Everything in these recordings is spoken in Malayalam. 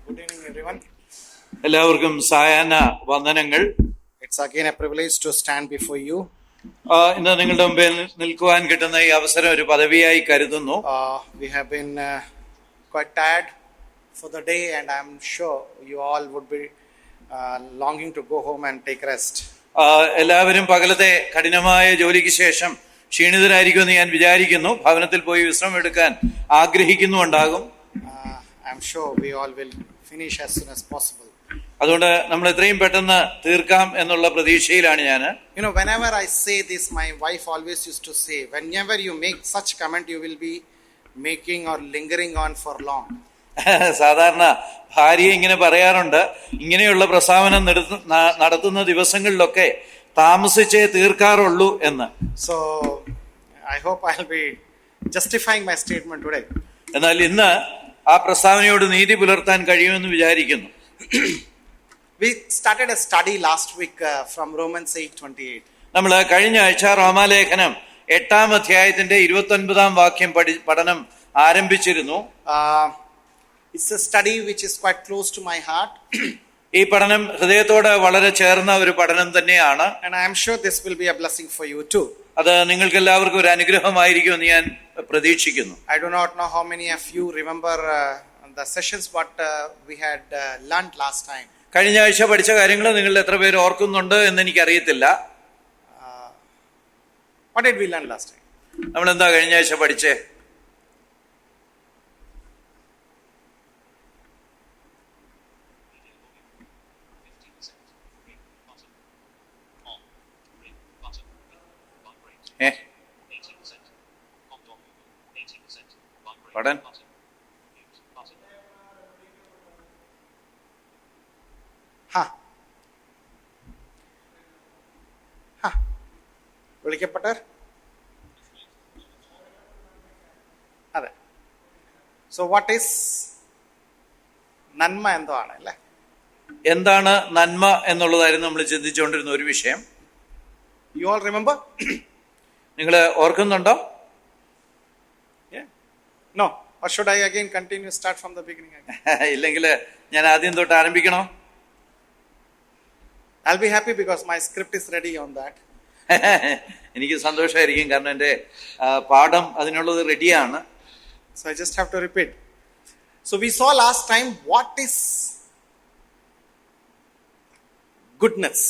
Good evening, everyone. എല്ലാവർക്കും സായാഹ്ന വന്ദനങ്ങൾ. It's again a privilege to stand before you. ഇന്ന് നിങ്ങളുടെ മുമ്പിൽ നിൽക്കുവാൻ കിട്ടുന്ന ഈ അവസരം ഒരു പദവിയായി കരുതുന്നു. We have been quite tired for the day, and I'm sure you all would be longing to go home and take rest. എല്ലാവരും പകലത്തെ കഠിനമായ ജോലിക്ക് ശേഷം ക്ഷീണിതരായിരിക്കുമെന്ന് ഞാൻ വിചാരിക്കുന്നു. ഭവനത്തിൽ പോയി വിശ്രമം എടുക്കാൻ ആഗ്രഹിക്കുന്നുണ്ടാകും. I'm sure we all will finish as soon as possible. അതുകൊണ്ട് നമ്മൾ എത്രയും പെട്ടെന്ന് തീർക്കാം എന്നുള്ള പ്രതീക്ഷയിലാണ് ഞാൻ. You know, whenever I say this, my wife always used to say, whenever you make such comment, you will be making or lingering on for long. സാധാരണ ഭാര്യ ഇങ്ങനെ പറയാറുണ്ട്, ഇങ്ങനെയുള്ള പ്രസ്താവന നടത്തുന്ന ദിവസങ്ങളിലൊക്കെ താമസിച്ചേ തീർക്കാറുള്ളൂ എന്ന്. So I hope I'll be justifying my statement today. എന്നാൽ ഇന്ന് ആ പ്രസ്താവനയോട് നീതി പുലർത്താൻ കഴിയുമെന്ന് വിചാരിക്കുന്നു. We started a study last week from Romans 8:28. നമ്മൾ കഴിഞ്ഞ ആഴ്ച റോമാലേഖനം 8-ാം അധ്യായത്തിന്റെ 29-ാം വാക്യം പഠനം ആരംഭിച്ചിരുന്നു. It's a study which is quite close to my heart. ഈ പഠനം ഹൃദയത്തോട് വളരെ ചേർന്ന ഒരു പഠനം തന്നെയാണ്. And I am sure this will be a blessing for you too. അത് നിങ്ങൾക്ക് എല്ലാവർക്കും ഒരു അനുഗ്രഹമായിരിക്കുമെന്ന് ഞാൻ പ്രതീക്ഷിക്കുന്നു. I do not know how many of you remember the sessions what we had learned last time. കഴിഞ്ഞ ആഴ്ച പഠിച്ച കാര്യങ്ങൾ നിങ്ങൾ എത്ര പേര് ഓർക്കുന്നുണ്ട് എന്ന് എനിക്കറിയത്തില്ല. What did we learn last time? നമ്മൾ എന്താ കഴിഞ്ഞ ആഴ്ച പഠിച്ചേ? പഠൻ വിളിക്കപ്പെട്ടവർ അതെ. സോ വാട്ട് ഈസ് നന്മ എന്തോ ആണ് അല്ലേ? എന്താണ് നന്മ എന്നുള്ളതായിരുന്നു നമ്മൾ ചിന്തിച്ചുകൊണ്ടിരുന്ന ഒരു വിഷയം. You all remember? നിങ്ങൾ ഓർക്കുന്നുണ്ടോ? No, or should I again continue, start from the beginning again? ഇല്ലെങ്കിൽ ഞാൻ ആദ്യം തൊട്ട് ആരംഭിക്കണോ? I'll be happy because my script is ready on that. എനിക്ക് സന്തോഷമായിരിക്കും, കാരണം എൻ്റെ പാഠം അതിനുള്ളത് റെഡിയാണ്. So I just have to repeat. So we saw last time what is goodness.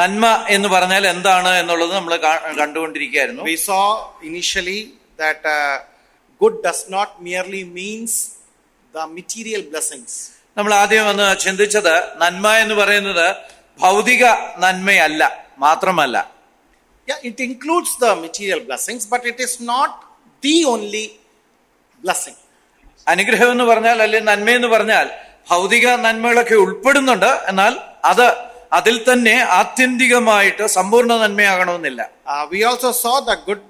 നന്മ എന്ന് പറഞ്ഞാൽ എന്താണ് എന്നുള്ളത് നമ്മൾ കണ്ടുകൊണ്ടിരിക്കുകയായിരുന്നു. We saw initially that good does not merely means the material blessings. നമ്മൾ ആദ്യം വന്ന് ചിന്തിച്ചത് നന്മ എന്ന് പറയുന്നത് ഭൗതിക നന്മയല്ല മാത്രമല്ല. Yeah, it includes the material blessings, but it is not the only blessing. അനുഗ്രഹം എന്ന് പറഞ്ഞാൽ, അല്ലെങ്കിൽ നന്മ എന്ന് പറഞ്ഞാൽ ഭൗതിക നന്മകളൊക്കെ ഉൾപ്പെടുന്നുണ്ട്. എന്നാൽ അത് അതിൽ തന്നെ ആത്യന്തികമായിട്ട് സമ്പൂർണ്ണ നന്മയാകണമെന്നില്ല. We also saw that good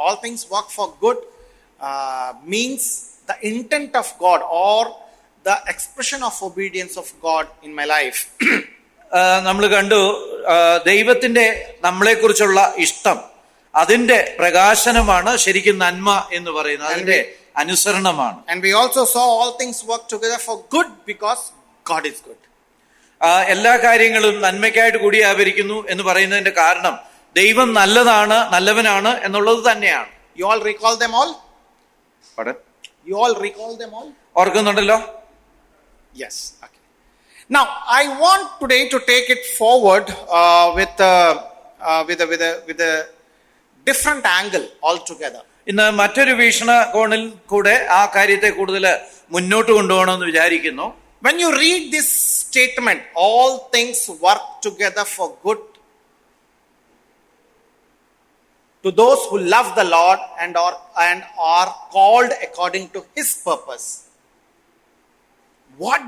all things work for good means the intent of God or the expression of obedience of God in my life. നമ്മൾ കണ്ടു ദൈവത്തിന്റെ നമ്മളെ കുറിച്ചുള്ള ഇഷ്ടം, അതിന്റെ പ്രകാശനമാണ് ശരിക്കും നന്മ എന്ന് പറയുന്നത്, അതിന്റെ അനുസരണമാണ്. And we also saw all things work together for good because God is good. എല്ലാ കാര്യങ്ങളും നന്മയ്ക്കായിട്ട് കൂടി ആവരിക്കുന്നു എന്ന് പറയുന്നതിന്റെ കാരണം ദൈവം നല്ലതാണ്, നല്ലവനാണ് എന്നുള്ളത് തന്നെയാണ്. You all recall them all? Pardon? You all recall them all? ഓർക്കുന്നുണ്ടല്ലോ? Yes. Okay. Now I want today to take it forward with a different angle altogether. ഇന്ന് മറ്റൊരു വീക്ഷണകോണിൽ കൂടെ ആ കാര്യത്തെ കൂടുതൽ മുന്നോട്ട് കൊണ്ടുപോകണമെന്ന് വിചാരിക്കുന്നു. When you read this statement, all things work together for good to those who love the Lord and are called according to His purpose. What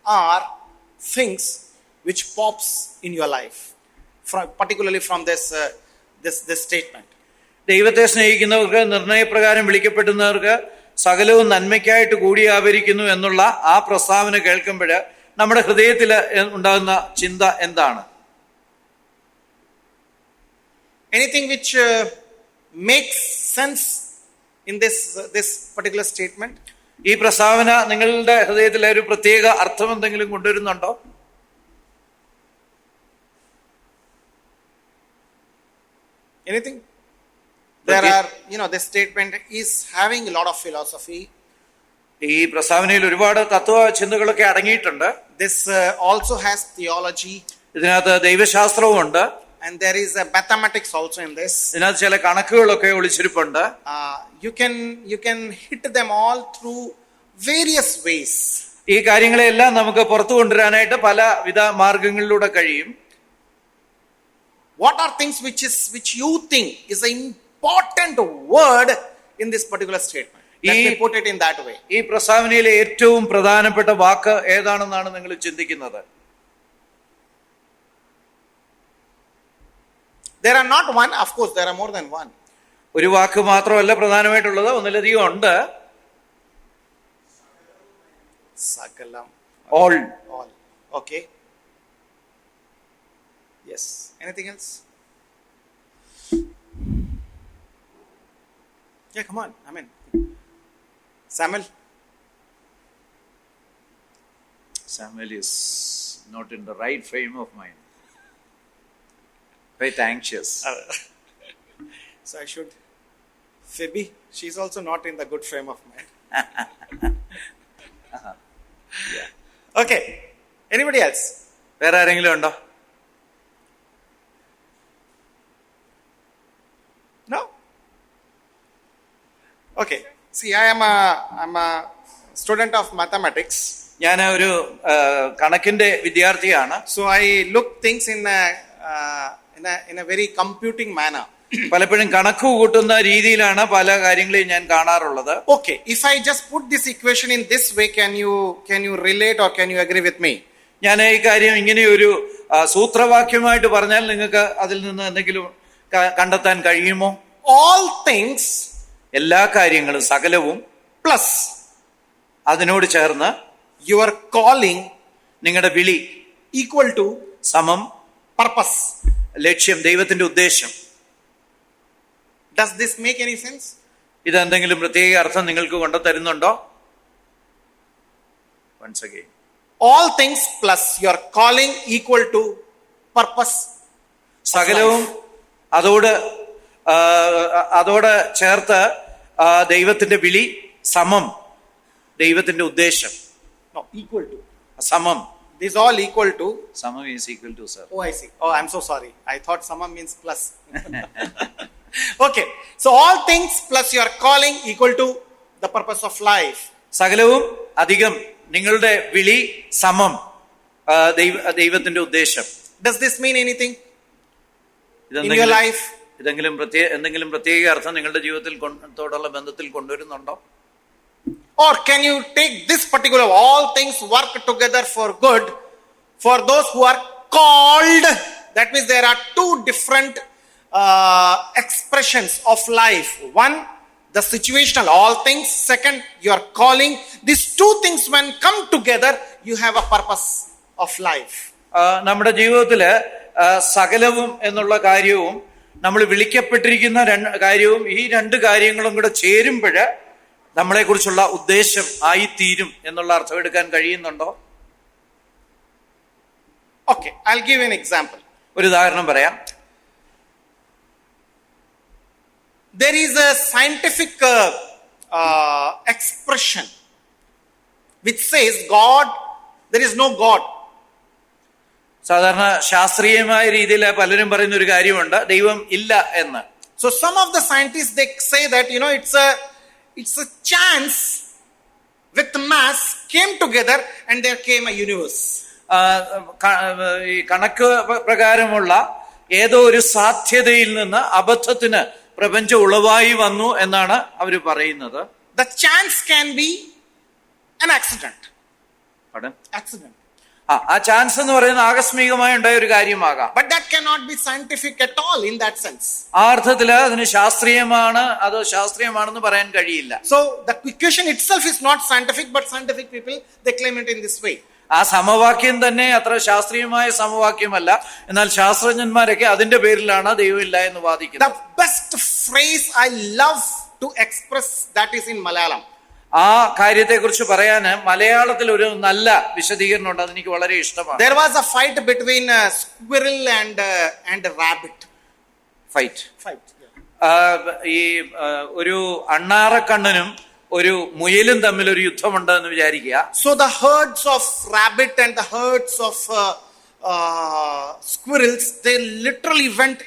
are things which pops in your life, particularly from this statement? ദൈവത്തെ സ്നേഹിക്കുന്നവർക്ക്, നിർണയപ്രകാരം വിളിക്കപ്പെടുന്നവർക്ക് സകലവും നന്മയ്ക്കായിട്ട് കൂടി ആവരിക്കുന്നു എന്നുള്ള ആ പ്രസ്താവന കേൾക്കുമ്പോൾ നമ്മുടെ ഹൃദയത്തിൽ ഉണ്ടാകുന്ന ചിന്ത എന്താണ്? Anything which makes sense in this particular statement? ഈ പ്രസ്താവന നിങ്ങളുടെ ഹൃദയത്തിലെ ഒരു പ്രത്യേക അർത്ഥം എന്തെങ്കിലും കൊണ്ടുവരുന്നുണ്ടോ? Anything? There are, this statement is having a lot of philosophy. ഈ പ്രസ്താവനയിൽ ഒരുപാട് തത്വ ചിന്തകളൊക്കെ അടങ്ങിയിട്ടുണ്ട്. This also has theology. ഇതിനകത്ത് ദൈവശാസ്ത്രവും ഉണ്ട്. And there is a mathematics also in this. ഇതിനകത്ത് ചില കണക്കുകളൊക്കെ ഒളിച്ചിരിപ്പുണ്ട്. You can hit them all through various ways. ഈ കാര്യങ്ങളെല്ലാം നമുക്ക് പുറത്തു കൊണ്ടുവരാനായിട്ട് പലവിധ മാർഗങ്ങളിലൂടെ കഴിയും. What are things which you think is an important word in this particular statement? Let me put it in that way. ഈ പ്രസ്താവനയിലെ ഏറ്റവും പ്രധാനപ്പെട്ട വാക്ക് ഏതാണെന്നാണ് നിങ്ങൾ ചിന്തിക്കുന്നത്? There are not one, of course there are more than one. ഒരു വാക്ക് മാത്രമല്ല പ്രധാനമായിട്ടുള്ളത്, ഒന്നിലധികം ഉണ്ട്. Sakalam. All. Okay. Yes. Anything else? Yeah, come on. Samuel is not in the right frame of mind. Quite anxious. So I should. Phoebe, she's also not in the good frame of mind. Yeah. Okay. Anybody else? വേറെ ആരെങ്കിലും ഉണ്ടോ? No? Okay. See, I'm a student of mathematics. ഞാൻ ഒരു കണക്കിന്റെ വിദ്യാർത്ഥിയാണ്. So I look things in a very computing manner. പലപ്പോഴും കണക്ക് കൂട്ടുന്ന രീതിയിലാണ് പല കാര്യങ്ങളെയും ഞാൻ കാണാറുള്ളത്. Okay, if I just put this equation in this way, can you relate or can you agree with me? ഞാൻ ഈ കാര്യം ഇങ്ങനെ ഒരു സൂത്രവാക്യമായിട്ട് പറഞ്ഞാൽ നിങ്ങൾക്ക് അതിൽ നിന്ന് എന്തെങ്കിലും കണ്ടെത്താൻ കഴിയുമോ? All things, എല്ലാ കാര്യങ്ങളും സകലവും, plus അതിനോട് ചേർന്ന് your calling, നിങ്ങളുടെ വിളി, equal to സമം purpose, ലക്ഷ്യം, ദൈവത്തിന്റെ ഉദ്ദേശം. Does this make any sense? ഇതെന്തെങ്കിലും പ്രത്യേക അർത്ഥം നിങ്ങൾക്ക് കൊണ്ടുതരുന്നുണ്ടോ? Once again. All things plus your calling equal to purpose. സകലവും അതോട് ചേർത്ത് ദൈവത്തിന്റെ വിളി, സമം ദൈവത്തിന്റെ ഉദ്ദേശം. No, equal to. സമം. This all equal to. സമം is equal to, sir. Oh, I see. Oh, I'm so sorry. I thought samam means plus. Okay. So all things plus your calling equal to the purpose of life. സകലവും അധികം നിങ്ങളുടെ വിളി സമം ദൈവത്തിന്റെ ഉദ്ദേശം. Does this mean anything in your life? എന്തെങ്കിലും പ്രത്യേക അർത്ഥം നിങ്ങളുടെ ജീവിതത്തിൽ തോടുള്ള ബന്ധത്തിൽ കൊണ്ടുവരുന്നുണ്ടോ? Or can you take this particular all things work together for good for those who are called? That means there are two different expressions of life. One, the situational, all things. Second, your calling. These two things when come together, you have a purpose of life. നമ്മുടെ ജീവിതത്തില് സകലവും എന്നുള്ള കാര്യവും നമ്മൾ വിളിക്കപ്പെട്ടിരിക്കുന്ന കാര്യവും ഈ രണ്ട് കാര്യങ്ങളും കൂടെ ചേരുമ്പോഴ് നമ്മളെ കുറിച്ചുള്ള ഉദ്ദേശം ആയിത്തീരും എന്നുള്ള അർത്ഥം എടുക്കാൻ കഴിയുന്നുണ്ടോ? Okay, I'll give an example. ഒരു ഉദാഹരണം പറയാം. There is a scientific expression which says God, there is no God. സാധാരണ ശാസ്ത്രീയമായ രീതിയിൽ പലരും പറയുന്ന ഒരു കാര്യമുണ്ട്, ദൈവം ഇല്ല എന്ന്. So some of the scientists, they say that it's a chance with mass came together and there came a universe. ഈ കണക്ക് പ്രകാരമുള്ള ഏതോ ഒരു സാധ്യതയിൽ നിന്ന് അബദ്ധത്തിന് പ്രപഞ്ചം ഉളവായി വന്നു എന്നാണ് അവർ പറയുന്നത്. The chance can be an accident. Pardon? Accident. ആ ചാൻസ് എന്ന് പറയുന്നത് ആകസ്മികമായി ഉണ്ടായ ഒരു കാര്യമാകാം. But that cannot be scientific at all in that sense. ആ അർത്ഥത്തില് അതിന് അതോ ശാസ്ത്രീയമാണെന്ന് പറയാൻ കഴിയില്ല. So the equation itself is not scientific, but scientific people, they claim it in this way. ആ സമവാക്യം തന്നെ അത്ര ശാസ്ത്രീയമായ സമവാക്യമല്ല, എന്നാൽ ശാസ്ത്രജ്ഞന്മാരൊക്കെ അതിന്റെ പേരിലാണ് ദൈവമില്ല എന്ന് വാദിക്കുന്നത്. The best phrase I love to express that is in Malayalam. ആ കാര്യത്തെക്കുറിച്ച് പറയാൻ മലയാളത്തിൽ ഒരു നല്ല വിശദീകരണം ഉണ്ട്, അതെനിക്ക് വളരെ ഇഷ്ടമാണ്. There was a fight between a squirrel and a rabbit. Fight. Yeah. ഈ ഒരു അണ്ണാറക്കണ്ണനും ഒരു മുയലും തമ്മിൽ ഒരു യുദ്ധമുണ്ട് എന്ന് വിചാരിക്കുക. So the herds of rabbit and the herds of squirrels, they literally went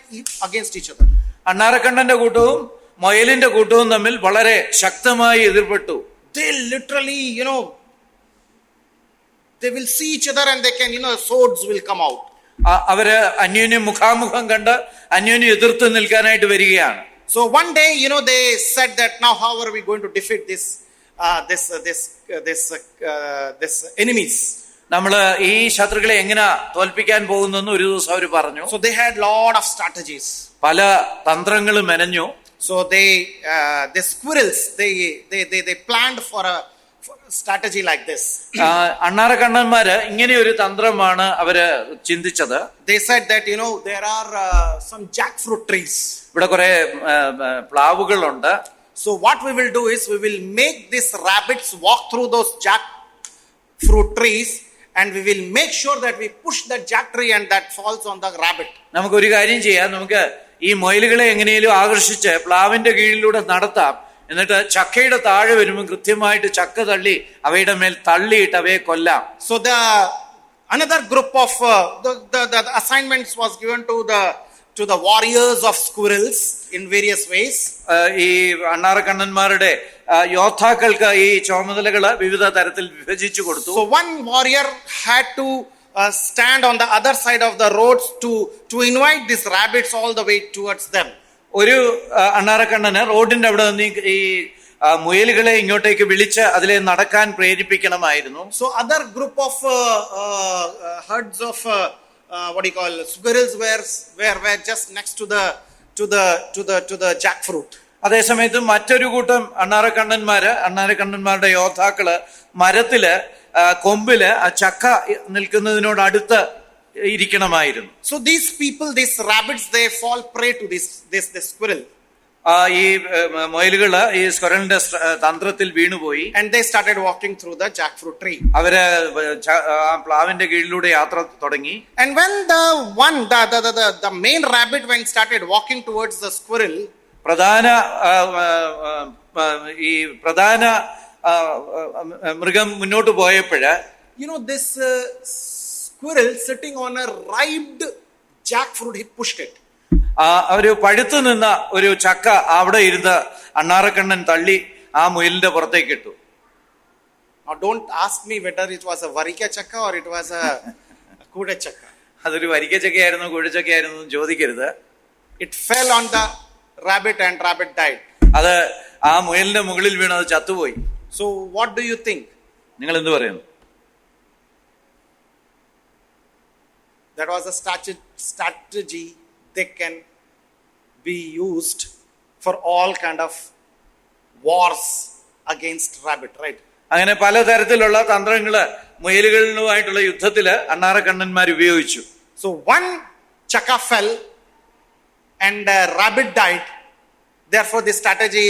against each other. അണ്ണാറക്കണ്ണന്റെ കൂട്ടവും മുയലിന്റെ കൂട്ടവും തമ്മിൽ വളരെ ശക്തമായി എതിർപ്പെട്ടു. They literally, they will see each other and they can, swords will come out. അവര് അന്യോന്യം മുഖാമുഖം കണ്ട് അന്യോന്യം എതിർത്ത് നിൽക്കാനായിട്ട് വരികയാണ്. So one day, they said that now how are we going to defeat this enemies? നമ്മള് ഈ ശത്രുക്കളെ എങ്ങനെ തോൽപ്പിക്കാൻ പോകുന്നെന്ന് ഒരു ദിവസം അവർ പറഞ്ഞു. So they had lot of strategies. പല തന്ത്രങ്ങളും മെനഞ്ഞു. So the squirrels, they planned for a strategy like this. അണ്ണാറക്കണ്ണന്മാര് ഇങ്ങനെ ഒരു തന്ത്രമാണ് അവര് ചിന്തിച്ചത്. They said that there are some jackfruit trees. ഇവിടെ കുറെ പ്ലാവുകളുണ്ട്. So what we will do is we will make these rabbits walk through those jackfruit trees and we will make sure that we push that jack tree and that falls on the rabbit. നമുക്ക് ഒരു കാര്യം ചെയ്യാം, നമുക്ക് ഈ മുയലുകളെ എങ്ങനെയും ആകർഷിച്ച് പ്ലാവിന്റെ കീഴിലൂടെ നടത്താം. എന്നിട്ട് ചക്കയുടെ താഴെ വരുമ്പോൾ കൃത്യമായിട്ട് ചക്ക തള്ളി അവയുടെ മേൽ തള്ളിയിട്ട് അവയെ കൊല്ലാം. So another group of the assignments was given to the warriors of squirrels in various ways. ഈ അണ്ണാറക്കണ്ണന്മാരുടെ യോദ്ധാക്കൾക്ക് ഈ ചുമതലകള് വിവിധ തരത്തിൽ വിഭജിച്ചു കൊടുത്തു. So one warrior had to stand on the other side of the roads to invite these rabbits all the way towards them. ഒരു അണ്ണാറക്കണ്ണന് റോഡിന്റെ അവിടെ നിന്ന് ഈ മുയലുകളെ ഇങ്ങോട്ടേക്ക് വിളിച്ച് അതിലെ നടക്കാൻ പ്രേരിപ്പിക്കണമായിരുന്നു. So other group of herds of squirrels were just next to the jackfruit. അതേസമയത്ത് മറ്റൊരു കൂട്ടം അണ്ണാറക്കണ്ണന്മാരുടെ യോദ്ധാക്കള് മരത്തില് കൊമ്പില് ആ ചക്ക നിൽക്കുന്നതിനോട് അടുത്ത് ഇരിക്കണമായിരുന്നു. So these people, these rabbits, they fall prey to this squirrel. ഈ മുയലുകള് ഈ സ്ക്വറലിന്റെ തന്ത്രത്തിൽ വീണുപോയി. And they started walking through the jackfruit tree. അവര് ആ പ്ലാവിന്റെ കീഴിലൂടെ യാത്ര തുടങ്ങി. And when the main rabbit started walking towards the squirrel, പ്രധാന മൃഗം മുന്നോട്ട് പോയപ്പോഴ് this squirrel sitting on a ripe jackfruit, he pushed it. ഒരു പഴുത്തു നിന്ന ഒരു ചക്ക അവിടെ ഇരുന്ന് അണ്ണാറക്കണ്ണൻ തള്ളി ആ മുയലിന്റെ പുറത്തേക്ക് ഇട്ടു. Now don't ask me whether it was a varika chakka or it was a kuda chakka. അതൊരു വരിക്കച്ചക്കയായിരുന്നു കുഴച്ചക്കയായിരുന്നു ചോദിക്കരുത്. It fell on the rabbit and rabbit died. അത് ആ മുയലിന്റെ മുകളിൽ വീണ് അത് ചത്തുപോയി. So what do you think? നിങ്ങൾ എന്ത് പറയുന്നു? That was a strategy that can be used for all kind of wars against rabbit, right? അങ്ങനെ പലതരത്തിലുള്ള തന്ത്രങ്ങള് മുയലുകളുമായിട്ടുള്ള യുദ്ധത്തില് അണ്ണാറക്കണ്ണന്മാർ ഉപയോഗിച്ചു. So one chakka fell and a rabbit died. Therefore the strategy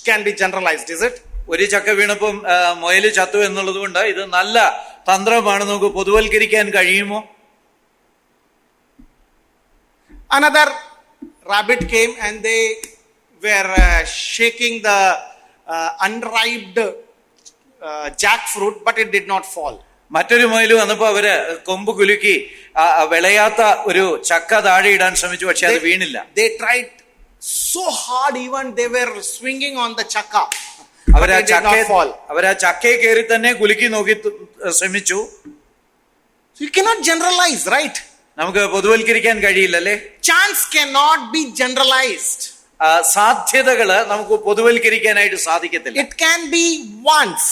can be generalized, is it? ഒരു ചക്ക വീണപ്പം മുയല് ചത്തു എന്നുള്ളത് കൊണ്ട് ഇത് നല്ല തന്ത്രമാണ്, നമുക്ക് പൊതുവൽക്കരിക്കാൻ കഴിയുമോ? Another rabbit came and they were shaking the unripe jackfruit, but it did not fall. മറ്റൊരു മുയല് വന്നപ്പോ അവര് കൊമ്പ് കുലുക്കി വിളയാത്ത ഒരു ചക്ക താഴെ ഇടാൻ ശ്രമിച്ചു, പക്ഷെ അത് വീണില്ല. They tried so hard, even they were swinging on the chakka. അവരാ ചക്കയെ കയറി തന്നെ കുലുക്കി നോക്കി ശ്രമിച്ചു. You cannot generalize, right? നമുക്ക് പൊതുവൽക്കരിക്കാൻ കഴിയില്ല, അല്ലേ? Chance cannot be generalized. സാധ്യതകള് നമുക്ക് പൊതുവൽക്കരിക്കാനായിട്ട് സാധിക്കത്തില്ല. It can be once.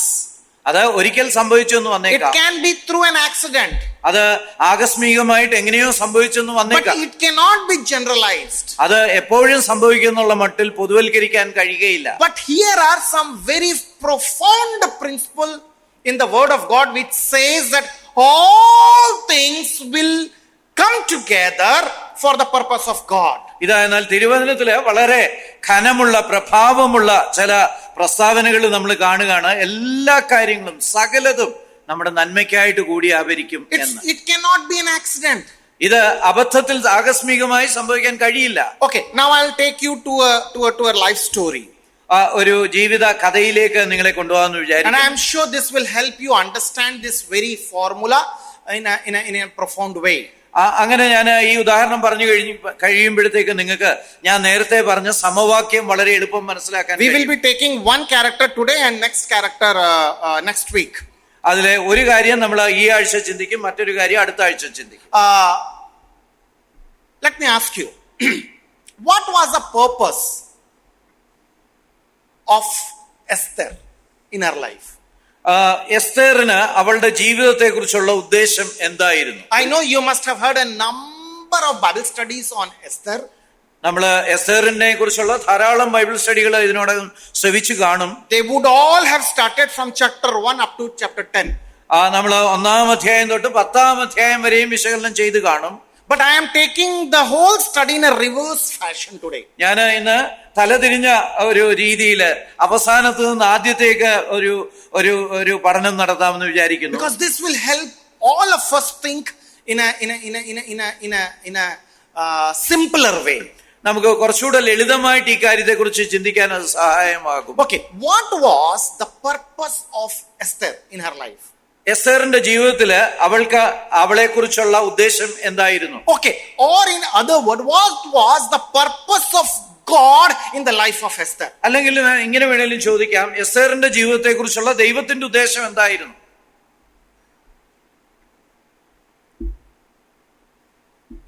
അത് ഒരിക്കൽ സംഭവിച്ചെന്ന് വന്നേക്കാം. It can be through an accident. അത് ആകസ്മികമായിട്ട് എങ്ങനെയോ സംഭവിച്ചെന്ന് വന്നേക്കാം. But it cannot be generalized. അത് എപ്പോഴും സംഭവിക്കുന്നുള്ള മട്ടിൽ പൊതുവൽക്കരിക്കാൻ കഴിയുകയില്ല. But here are some very profound principle in the word of God which says that all things will come together for the purpose of God. എന്നാൽ തിരുവചനത്തില് വളരെ ഘനമുള്ള പ്രഭാവമുള്ള ചില പ്രസ്താവനകൾ നമ്മൾ കാണുകയാണ്. എല്ലാ കാര്യങ്ങളും സകലതും നമ്മുടെ നന്മയ്ക്കായിട്ട് കൂടി ആവരിക്കും എന്ന്. It cannot be an accident. ഇത് അബദ്ധത്തിൽ ആകസ്മികമായി സംഭവിക്കാൻ കഴിയില്ല. Okay, now I'll take you to a life story. ഒരു ജീവിത കഥയിലേക്ക് നിങ്ങളെ കൊണ്ടുപോകാമെന്ന് And വിചാരിക്കുന്നു. I am sure this will help you understand this very formula in a profound way. അങ്ങനെ ഞാൻ ഈ ഉദാഹരണം പറഞ്ഞു കഴിയുമ്പോഴത്തേക്ക് നിങ്ങൾക്ക് ഞാൻ നേരത്തെ പറഞ്ഞ സമവാക്യം വളരെ എളുപ്പം മനസ്സിലാക്കാൻ. We will be taking one character today and next character next week. അതിലെ ഒരു കാര്യം നമ്മൾ ഈ ആഴ്ച ചിന്തിക്കും, മറ്റൊരു കാര്യം അടുത്ത ആഴ്ച ചിന്തിക്കും. Let me ask you, what was the purpose of Esther in her life? എസ്തേറിന് അവളുടെ ജീവിതത്തെ കുറിച്ചുള്ള ഉദ്ദേശം എന്തായിരുന്നു? I know you must have heard a number of Bible studies on Esther. നമ്മൾ എസ്തേറിനെ കുറിച്ചുള്ള ധാരാളം ബൈബിൾ സ്റ്റഡികൾ ഇതിനോടകം ശ്രവിച്ചു കാണും. They would all have started from chapter 1 up to chapter 10. നമ്മൾ 1-ാം അധ്യായം തൊട്ട് 10-ാം അധ്യായം വരെയും വിശകലനം ചെയ്ത് കാണും. But I am taking the whole study in a reverse fashion today. ഞാൻ ഇന്ന് തലതിരിഞ്ഞ ഒരു രീതിയിൽ അവസാനത്ത് നിന്ന് ആദ്യത്തേക്ക് ഒരു പഠനം നടത്താമെന്ന് വിചാരിക്കുന്നു. Because this will help all of us think in a simpler way. നമുക്ക് കുറച്ചുകൂടെ ലളിതമായിട്ട് ഈ കാര്യത്തെ കുറിച്ച് ചിന്തിക്കാൻ അത് സഹായമാകും. Okay, what was the purpose of Esther in her life? എസ്തേറിന്റെ ജീവിതത്തില് അവളെ കുറിച്ചുള്ള ഉദ്ദേശം എന്തായിരുന്നു? Okay, or in other words, what was the purpose of God in the life of Esther? അല്ലെങ്കിൽ ഇങ്ങനെ വേണേലും ചോദിക്കാം, എസ്തേറിന്റെ ജീവിതത്തെ കുറിച്ചുള്ള ദൈവത്തിന്റെ ഉദ്ദേശം എന്തായിരുന്നു?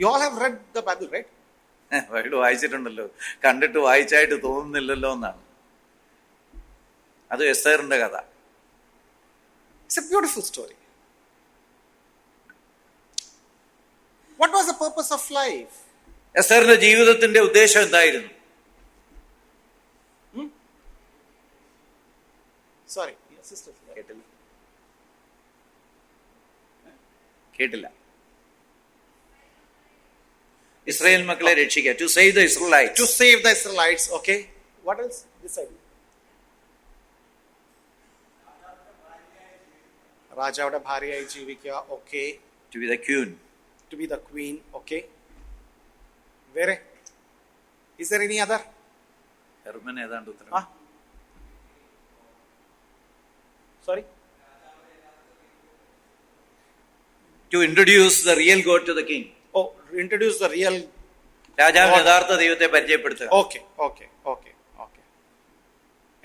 You all have read the Bible, right? Bible വായിച്ചിട്ടുണ്ടല്ലോ, കണ്ടിട്ട് വായിച്ചായിട്ട് തോന്നുന്നില്ലല്ലോ എന്നാണ്. അത് എസ്തേറിന്റെ കഥ. It's a beautiful story. What was the purpose of life? എസ്തേറിന്റെ ജീവിതത്തിന്റെ ഉദ്ദേശം എന്തായിരുന്നു? Sorry, sister. കേട്ടില്ല. ഇസ്രായേൽ മക്കളെ രക്ഷിക്കുക. To save the Israelites. To save the Israelites. Okay. What else? This side. രാജാവുടെ ഭാര്യയായി ജീവിക്കുക. Okay. To be the queen. To be the queen. Okay. വേറെ? Is there any other? ഹെർമൻ ഏതാണ്ട് ഉത്തരം. Sorry. To introduce the real God to the king. Oh, introduce the real. രാജാവിന് യഥാർത്ഥ ദൈവത്തെ പരിചയപ്പെടുത്തുക. Okay.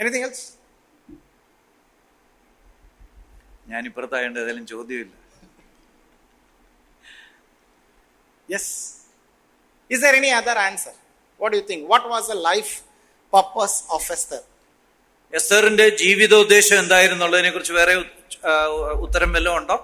Anything else? ഞാൻ ഇപ്പുറത്തായോണ്ട് ഏതായാലും ചോദ്യമില്ല. Yes. Is there any other answer? What do you think? What was the life purpose of Esther? എസ്തറിന്റെ ജീവിതോദ്ദേശം എന്തായിരുന്നുള്ളതിനെ കുറിച്ച് വേറെ ഉത്തരം വല്ലതും ഉണ്ടോ?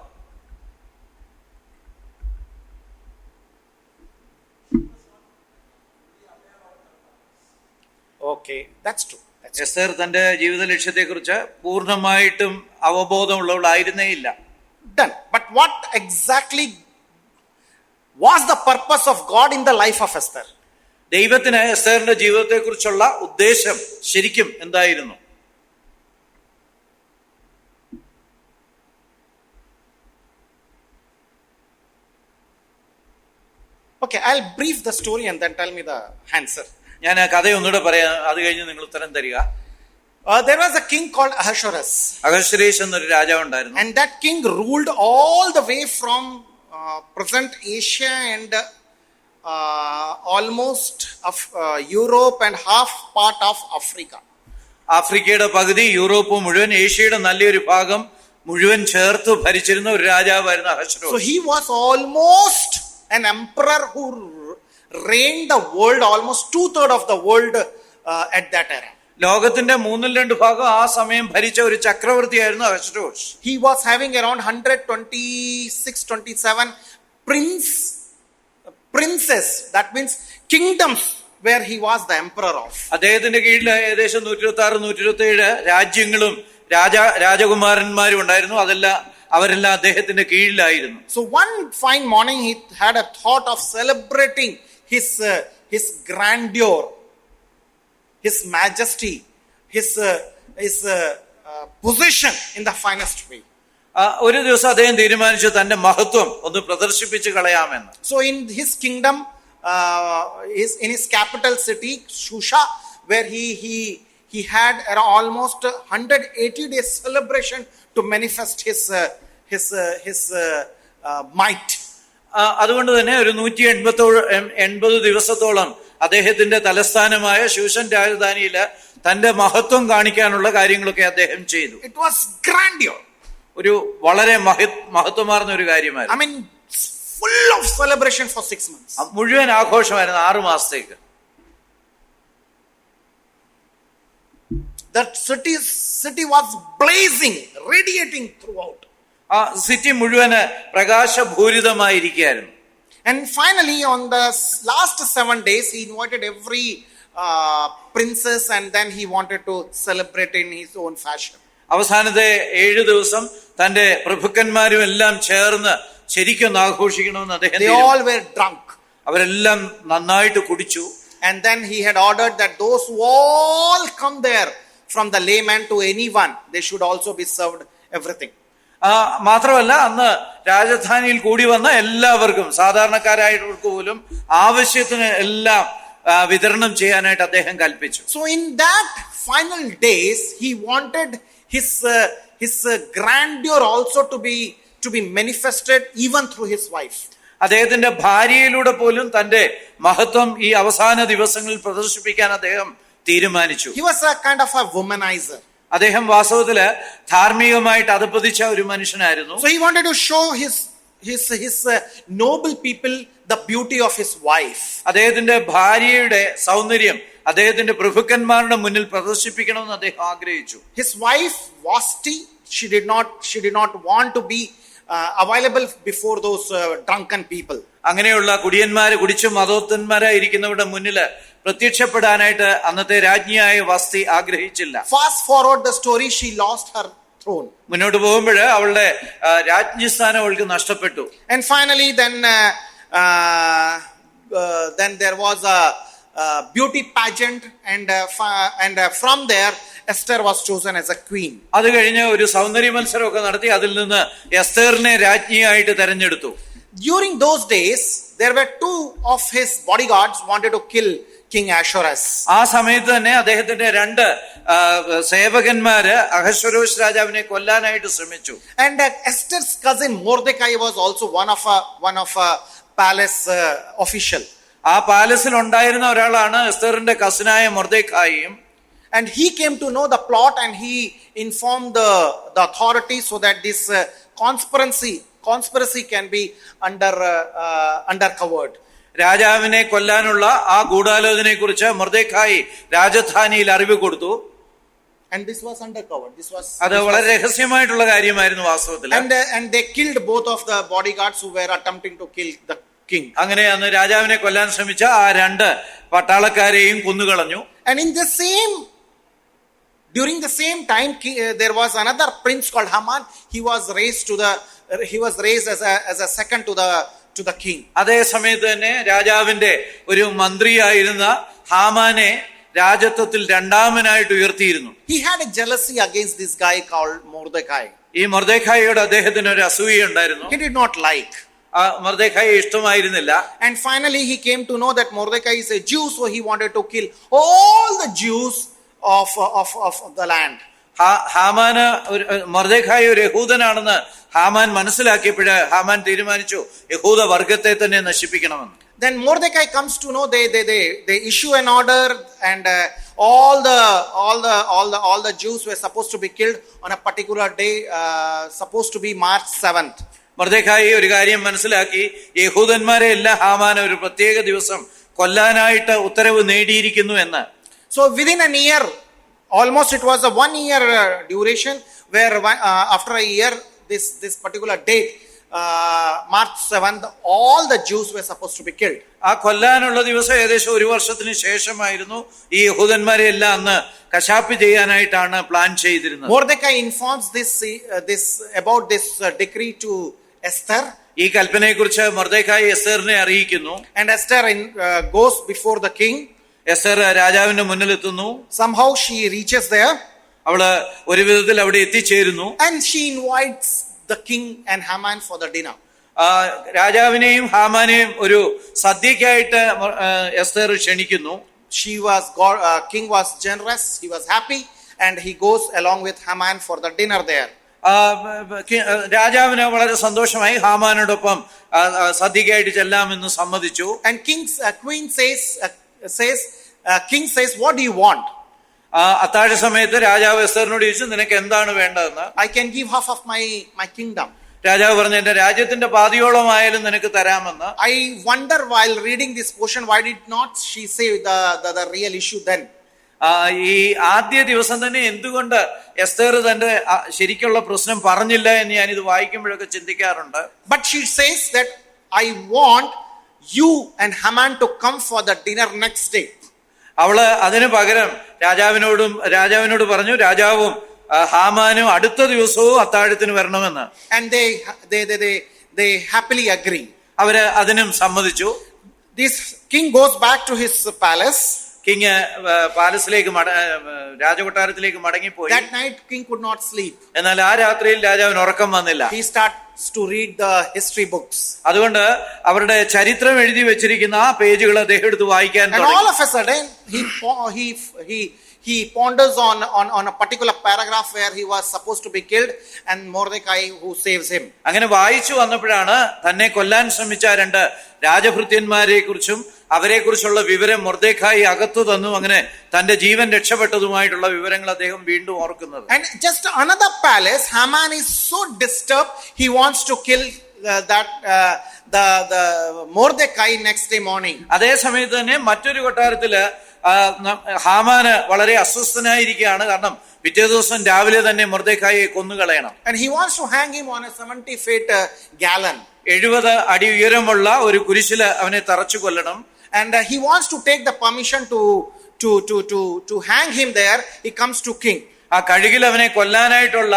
Okay, that's true. എസ്തർ തന്റെ ജീവിത ലക്ഷ്യത്തെ കുറിച്ച് പൂർണ്ണമായിട്ടും അവബോധമുള്ളവളായിരുന്നേ ഇല്ല. Done. But what exactly was the purpose of God in the life of Esther? ദൈവത്തിന് എസ്തറിന്റെ ജീവിതത്തെ കുറിച്ചുള്ള ഉദ്ദേശം ശരിക്കും എന്തായിരുന്നു? Okay, I'll brief the story and then tell me the answer. ഞാൻ കഥ ഒന്നുകൂടെ പറയാം, അത് കഴിഞ്ഞ് നിങ്ങൾ ഉത്തരം തരിക. There was a king called Ahasuerus. അഹശ്വേരോശ് എന്നൊരു രാജാവ് ഉണ്ടായിരുന്നു. And that king ruled all the way from present Asia and almost of Europe and half part of Africa. ആഫ്രിക്കയുടെ പകുതി, യൂറോപ്പ് മുഴുവൻ, ഏഷ്യയുടെ നല്ലൊരു ഭാഗം മുഴുവൻ ചേർത്ത് ഭരിച്ചിരുന്ന ഒരു രാജാവായിരുന്നു അഹശ്വേരോശ്. So he was almost an emperor who reigned the world, almost 2/3 of the world at that era. ലോകത്തിന്റെ 2/3 ആ സമയം ഭരിച്ച ഒരു ചക്രവർത്തിയായിരുന്നു അഹശ്വേരോശ്. He was having around 126-27 princes, that means kingdoms where he was the emperor of. അദ്ദേഹത്തിന്റെ കീഴിൽ ഏകദേശം 126-127 രാജ്യങ്ങളും രാജകുമാരന്മാരും ഉണ്ടായിരുന്നു. അവരെല്ലാം അദ്ദേഹത്തിന്റെ കീഴിലായിരുന്നു. So one fine morning he had a thought of celebrating his grandeur, his majesty, his position in the finest way. ഒരു ദിവസം അദ്ദേഹം തീരുമാനിച്ചു തന്റെ മഹത്വം ഒന്ന് പ്രദർശിപ്പിച്ച് കളയാമെന്ന്. So in his kingdom, in his capital city, Shusha, where he had almost 180 days celebration to manifest his might. അതുകൊണ്ട് തന്നെ ഒരു 180 ദിവസത്തോളം അദ്ദേഹത്തിന്റെ തലസ്ഥാനമായ ശൂഷൻ രാജധാനിയില് തന്റെ മഹത്വം കാണിക്കാനുള്ള കാര്യങ്ങളൊക്കെ അദ്ദേഹം ചെയ്തു. It was grandeur. ഒരു വളരെ മഹത്വമാർന്ന ഒരു കാര്യമായിരുന്നു. I mean, full of celebration for 6 months. മുഴുവൻ ആഘോഷമായിരുന്നു 6 മാസത്തേക്ക്. That city was blazing, radiating throughout. ആ സിറ്റി മുഴുവന് പ്രകാശഭൂരിതമായിരിക്കുകയായിരുന്നു. And finally, on the last 7 days, he invited every princess, and then he wanted to celebrate in his own fashion. അവസാനത്തെ 7 ദിവസം തന്റെ പ്രഭുക്കന്മാരും എല്ലാം ചേർന്ന് ശരിക്കും ആഘോഷിക്കണമെന്ന് അദ്ദേഹം They all were drunk. അവരെല്ലാം നന്നായിട്ട് കുടിച്ചു. And then he had ordered that those who all come there, from the layman to anyone, they should also be served everything. മാത്രമല്ല അന്ന് രാജധാനിയിൽ കൂടി വന്ന എല്ലാവർക്കും, സാധാരണക്കാരായവർക്ക് പോലും ആവശ്യത്തിന് എല്ലാം വിതരണം ചെയ്യാനായിട്ട് അദ്ദേഹം കൽപ്പിച്ചു. So in that final days, he wanted his grandeur also to be manifested even through his wife. അദ്ദേഹത്തിന്റെ ഭാര്യയിലൂടെ പോലും തന്റെ മഹത്വം ഈ അവസാന ദിവസങ്ങളിൽ പ്രദർശിപ്പിക്കാൻ അദ്ദേഹം തീരുമാനിച്ചു. He was a kind of a womanizer. അദ്ദേഹം വാസ്തവത്തില് ധാർമ്മികമായിട്ട് അധപ്പതിച്ച ഒരു മനുഷ്യനായിരുന്നു. So he wanted to show his noble people the beauty of his wife. അദ്ദേഹത്തിന്റെ ഭാര്യയുടെ സൗന്ദര്യം അദ്ദേഹത്തിന്റെ പ്രഭുക്കന്മാരുടെ മുന്നിൽ പ്രദർശിപ്പിക്കണമെന്ന് അദ്ദേഹം ആഗ്രഹിച്ചു. His wife Vashti, she did not want to be available before those drunken people. അങ്ങനെയുള്ള കുടിച്ചു മതോത്തന്മാരായിരിക്കുന്നവരുടെ മുന്നില് പ്രത്യക്ഷപ്പെടാനായിട്ട് അന്നത്തെ രാജ്ഞിയായ വസ്തി ആഗ്രഹിച്ചില്ല. Fast forward the story, she lost her throne. മുന്നോട്ട് പോകുമ്പോൾ അവളുടെ രാജ്ഞിസ്ഥാനം അവൾക്ക് നഷ്ടപ്പെട്ടു. And finally then there was a beauty pageant, and from there Esther was chosen as a queen. അത് കഴിഞ്ഞ് ഒരു സൗന്ദര്യ മത്സരമൊക്കെ നടത്തി അതിൽ നിന്ന് എസ്തേറിനെ രാജ്ഞിയായിട്ട് തെരഞ്ഞെടുത്തു. During those days, there were 2 of his bodyguards wanted to kill King Ahasuerus. ആ സമയത്ത് തന്നെ അദ്ദേഹത്തിന്റെ 2 സേവകന്മാര് അഹശ്വരോഷ് രാജാവിനെ കൊല്ലാനായിട്ട് ശ്രമിച്ചു. And Esther's cousin Mordecai was also one of a palace official. ആ പാലസിൽ ഉണ്ടായിരുന്ന ഒരാളാണ് എസ്തറിന്റെ കസിനായ മൊർദെഖായിയും. And he came to know the plot, and he informed the authorities so that this conspiracy can be undercovered. രാജാവിനെ കൊല്ലാനുള്ള ആ ഗൂഢാലോചനയെ കുറിച്ച് മൊർദെഖായി രാജധാനിയിൽ അറിവ് കൊടുത്തു. And this was undercovered. അത് വളരെ രഹസ്യമായിട്ടുള്ള കാര്യമായിരുന്നു വാസ്തവത്തിൽ. And they killed both of the bodyguards who were attempting to kill the king. അങ്ങനെ അന്ന് രാജാവിനെ കൊല്ലാൻ ശ്രമിച്ച ആ 2 പട്ടാളക്കാരെയും കൊന്നുകളഞ്ഞു. And during the same time, there was another prince called Haman. He was raised as a second to the king. അതേ സമയത്ത് തന്നെ രാജാവിന്റെ ഒരു മന്ത്രിയായിരുന്ന ഹാമാനെ രാജത്വത്തിൽ രണ്ടാമനായിട്ട് ഉയർത്തിയിരുന്നു. He had a jealousy against this guy called Mordecai. ഈ മൊർദെഖായിയോട് അദ്ദേഹത്തിന് ഒരു അസൂയ ഉണ്ടായിരുന്നു. He did not like. മൊർദെഖായിയെ ഇഷ്ടമായിരുന്നില്ല. And finally he came to know that Mordecai is a Jew, so he wanted to kill all the Jews of the land. ഹാമാന് Mordecai ഒരു യഹൂദനാണെന്ന് ഹാമാൻ മനസ്സിലാക്കിയപ്പോഴ് ഹാമാൻ തീരുമാനിച്ചു യഹൂദ വർഗത്തെ തന്നെ നശിപ്പിക്കണമെന്ന്. Then Mordecai comes to know they issue an order, and all the Jews were supposed to be killed on a particular day, supposed to be March 7th. Mordecai ഒരു കാര്യം മനസ്സിലാക്കി, യഹൂദന്മാരെ എല്ലാം ഹാമാൻ ഒരു പ്രത്യേക ദിവസം കൊല്ലാനായിട്ട് ഉത്തരവ് നേടിയിരിക്കുന്നു എന്ന്. So within a year, almost it was a 1 year duration, where after a year, this particular date, March 7th, all the Jews were supposed to be killed. ആ കൊല്ലാനുള്ള ദിവസം ഏകദേശം 1 വർഷത്തിന് ശേഷമായിരുന്നു. ഈ യഹൂദന്മാരെ എല്ലാം അന്ന് കശാപ്പ് ചെയ്യാനായിട്ടാണ് പ്ലാൻ ചെയ്തിരുന്നത്. Mordecai informs this about this decree to Esther, ഈ കൽപ്പനയെക്കുറിച്ച് മൊർദെഖായി എസ്തേറിനെ അറിയിക്കുന്നു. And Esther goes before the king. Esther രാജാവിന്റെ മുന്നിലെത്തുന്നു. Somehow she reaches there. അവള് ഒരു വിധത്തിൽ അവിടെ എത്തിച്ചേരുന്നു. And she invites the king and Haman for the dinner. രാജാവിനെയും ഹാമാനെയും ഒരു സദ്യക്കായിട്ട് എസ്തേർ ക്ഷണിക്കുന്നു. King was generous, he was happy, and he goes along with Haman for the dinner there. രാജാവിന് വളരെ സന്തോഷമായി ഹാമാനോടൊപ്പം സദ്യക്കായിട്ട് ചെല്ലാമെന്ന് സമ്മതിച്ചു. And king says, what do you want? അത്താഴ സമയത്ത് രാജാവ് എസ്തറിനോട് ചോദിച്ചു, നിനക്ക് എന്താണ് വേണ്ടതെന്ന്. I can give half of my kingdom. രാജാവ് പറഞ്ഞു, എന്റെ രാജ്യത്തിന്റെ പാതിയോളമായാലും നിനക്ക് തരാമെന്ന്. I wonder while reading this portion, why did not she say the real issue then? ഈ ആദ്യ ദിവസം തന്നെ എന്തുകൊണ്ട് എസ്തേർ തന്റെ ശരിക്കുള്ള പ്രശ്നം പറഞ്ഞില്ല എന്ന് ഞാൻ ഇത് വായിക്കുമ്പോഴൊക്കെ ചിന്തിക്കാറുണ്ട്. But she says that I want you and Haman to come for the dinner next day. അവള് അതിനു പകരം രാജാവിനോട് പറഞ്ഞു, രാജാവും ഹാമാനും അടുത്ത ദിവസവും അത്താഴത്തിന് വരണമെന്ന്. And they happily agree. അവര് അതിനും സമ്മതിച്ചു. This king goes back to his palace. King പാലസിലേക്ക് രാജകൊട്ടാരത്തിലേക്ക് മടങ്ങിപ്പോയി. That night king could not sleep. എന്നാൽ ആ രാത്രിയിൽ രാജാവിന് ഉറക്കം വന്നില്ല. He starts to read the history books. അതുകൊണ്ട് അവരുടെ ചരിത്രം എഴുതി വെച്ചിരിക്കുന്ന ആ പേജുകൾ അദ്ദേഹം എടുത്ത് വായിക്കാൻ തുടങ്ങി. And all of a sudden he ponders on a particular paragraph where he was supposed to be killed and Mordecai who saves him. അങ്ങനെ വായിച്ചു വന്നപ്പോഴാണ് തന്നെ കൊല്ലാൻ ശ്രമിച്ച രണ്ട് രാജഭൃത്യന്മാരെ കുറിച്ചും അവരെ കുറിച്ചുള്ള വിവരം മൊർദെഖായി അകത്തു തന്നു. അങ്ങനെ തന്റെ ജീവൻ രക്ഷപ്പെട്ടതുമായിട്ടുള്ള വിവരങ്ങൾ അദ്ദേഹം വീണ്ടും ഓർക്കുന്നത്. And just another palace, Haman is so disturbed, he wants to kill the Mordecai next day morning. അതേ സമയത്ത് തന്നെ മറ്റൊരു കൊട്ടാരത്തില് ഹാമാന് വളരെ അസ്വസ്ഥനായിരിക്കുകയാണ്. കാരണം പിറ്റേ ദിവസം രാവിലെ തന്നെ മൊർദെഖായിയെ കൊന്നുകളയണം. And he wants to hang him on a 70 feet gallows. 70 അടി ഉയരമുള്ള ഒരു കുരിശില് അവനെ തറച്ചു കൊല്ലണം. And he wants to take the permission to hang him there. He comes to king. ആ കഴുകിൽ അവനെ കൊല്ലാനായിട്ടുള്ള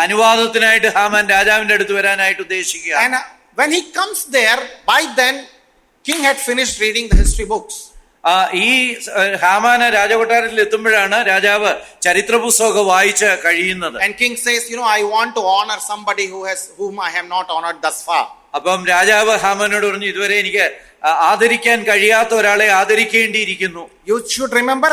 അനുവാദത്തിനായിട്ട് ഹാമാൻ രാജാവിന്റെ അടുത്ത് വരാനായിട്ട് ഉദ്ദേശിക്കുക. And when he comes there, by then king had finished reading the history books. ഈ ഹാമാന രാജകൊട്ടാരത്തിൽ എത്തുമ്പോഴാണ് രാജാവ് ചരിത്ര പുസ്തകം വായിച്ച് കഴിയുന്നത്. And king says, I want to honor somebody whom I have not honored thus far. അപ്പം രാജാവ് ഹാമാനോട് പറഞ്ഞു, ഇതുവരെ എനിക്ക് ആദരിക്കാൻ കഴിയാത്ത ഒരാളെ ആദരിക്കേണ്ടിയിരിക്കുന്നു. You should remember